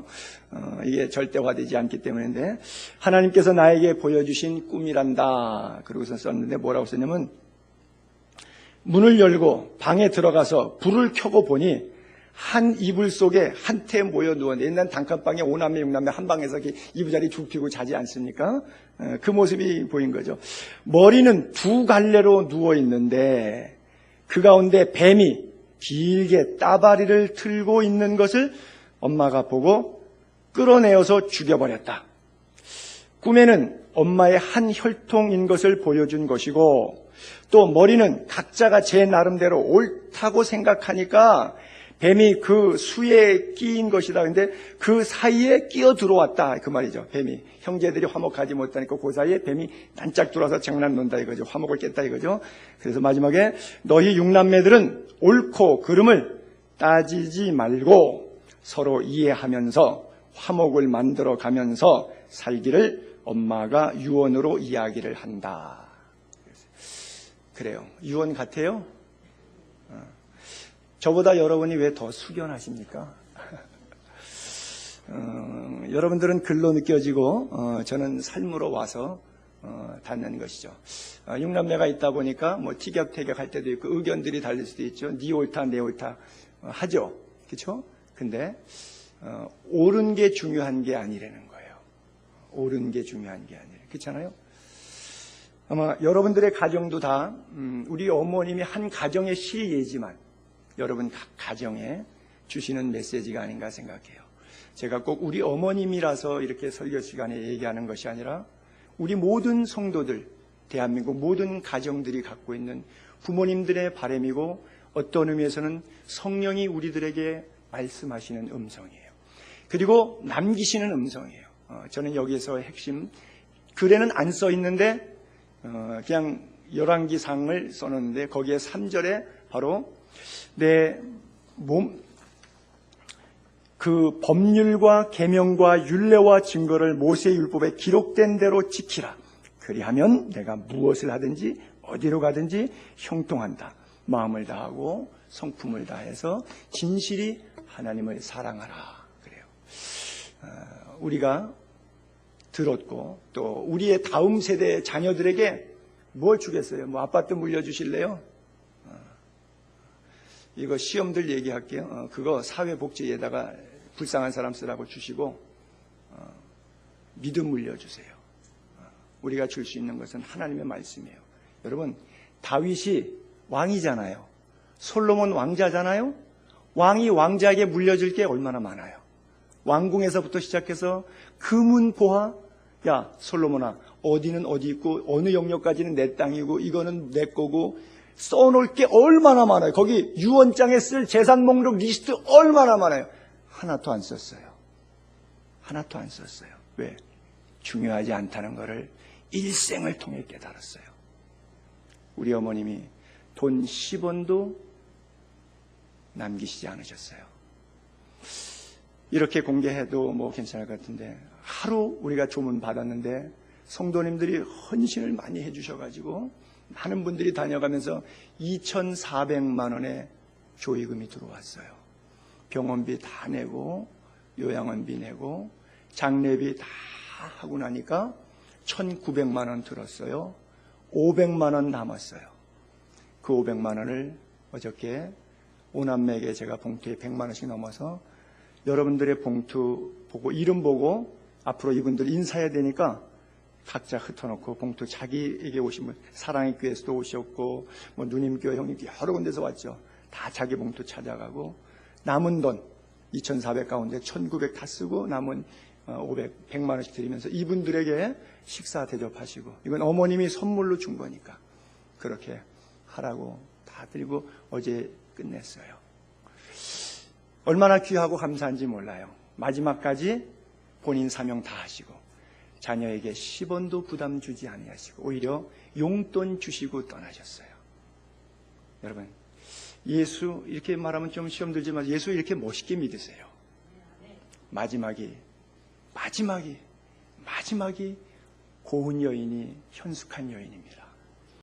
Speaker 1: 이게 절대화되지 않기 때문인데 하나님께서 나에게 보여주신 꿈이란다. 그러고서 썼는데 뭐라고 썼냐면 문을 열고 방에 들어가서 불을 켜고 보니 한 이불 속에 한테 모여 누웠는데 옛날 단칸방에 5남매 6남매 한 방에서 이부자리 죽 피고 자지 않습니까? 그 모습이 보인 거죠. 머리는 두 갈래로 누워 있는데 그 가운데 뱀이 길게 따바리를 틀고 있는 것을 엄마가 보고 끌어내어서 죽여버렸다. 꿈에는 엄마의 한 혈통인 것을 보여준 것이고 또 머리는 각자가 제 나름대로 옳다고 생각하니까 뱀이 그 수에 끼인 것이다. 근데 그 사이에 끼어 들어왔다. 그 말이죠. 뱀이. 형제들이 화목하지 못하니까 그 사이에 뱀이 난짝 들어와서 장난 논다 이거죠. 화목을 깼다 이거죠. 그래서 마지막에 너희 6남매들은 옳고 그름을 따지지 말고 서로 이해하면서 화목을 만들어 가면서 살기를 엄마가 유언으로 이야기를 한다. 그래요. 유언 같아요? 저보다 여러분이 왜 더 숙연하십니까? 여러분들은 글로 느껴지고 저는 삶으로 와서 닿는 것이죠. 육남매가 있다 보니까 뭐 티격태격 할 때도 있고 의견들이 달릴 수도 있죠. 니 옳다 내 옳다 하죠. 그렇죠? 근데 옳은 게 중요한 게 아니라는 거예요. 옳은 게 중요한 게 아니라. 그렇잖아요? 아마 여러분들의 가정도 다 우리 어머님이 한 가정의 실예지만 여러분 각 가정에 주시는 메시지가 아닌가 생각해요. 제가 꼭 우리 어머님이라서 이렇게 설교 시간에 얘기하는 것이 아니라 우리 모든 성도들, 대한민국 모든 가정들이 갖고 있는 부모님들의 바람이고 어떤 의미에서는 성령이 우리들에게 말씀하시는 음성이에요. 그리고 남기시는 음성이에요. 저는 여기에서 핵심, 글에는 안 써 있는데 그냥 열왕기상을 써놓는데 거기에 3절에 바로 내 몸, 그 법률과 계명과 율례와 증거를 모세의 율법에 기록된 대로 지키라. 그리하면 내가 무엇을 하든지 어디로 가든지 형통한다. 마음을 다하고 성품을 다해서 진실이 하나님을 사랑하라. 그래요. 우리가 들었고 또 우리의 다음 세대 자녀들에게 뭘 주겠어요? 뭐 아파트 물려주실래요? 이거 시험들 얘기할게요. 그거 사회복지에다가 불쌍한 사람 쓰라고 주시고 믿음 물려주세요. 우리가 줄 수 있는 것은 하나님의 말씀이에요. 여러분, 다윗이 왕이잖아요. 솔로몬 왕자잖아요. 왕이 왕자에게 물려줄 게 얼마나 많아요. 왕궁에서부터 시작해서 금은보화, 야 솔로몬아 어디는 어디 있고 어느 영역까지는 내 땅이고 이거는 내 거고 써놓을 게 얼마나 많아요. 거기 유언장에 쓸 재산 목록 리스트 얼마나 많아요. 하나도 안 썼어요. 하나도 안 썼어요. 왜? 중요하지 않다는 것을 일생을 통해 깨달았어요. 우리 어머님이 돈 10원도 남기시지 않으셨어요. 이렇게 공개해도 뭐 괜찮을 것 같은데 하루 우리가 조문 받았는데 성도님들이 헌신을 많이 해주셔가지고 많은 분들이 다녀가면서 2,400만 원의 조의금이 들어왔어요. 병원비 다 내고 요양원비 내고 장례비 다 하고 나니까 1,900만 원 들었어요. 500만 원 남았어요. 그 500만 원을 어저께 오남매에게 제가 봉투에 100만 원씩 넘어서 여러분들의 봉투 보고 이름 보고 앞으로 이분들 인사해야 되니까 각자 흩어놓고 봉투 자기에게 오신 분, 사랑의 교회에서도 오셨고 뭐 누님교회 형님교회 여러 군데서 왔죠. 다 자기 봉투 찾아가고 남은 돈 2,400 가운데 1,900 다 쓰고 남은 500, 100만 원씩 드리면서 이분들에게 식사 대접하시고 이건 어머님이 선물로 준 거니까 그렇게 하라고 다 드리고 어제 끝냈어요. 얼마나 귀하고 감사한지 몰라요. 마지막까지 본인 사명 다 하시고 자녀에게 10원도 부담 주지 아니하시고 오히려 용돈 주시고 떠나셨어요. 여러분, 예수 이렇게 말하면 좀 시험 들지만 예수 이렇게 멋있게 믿으세요. 마지막이 고운 여인이 현숙한 여인입니다.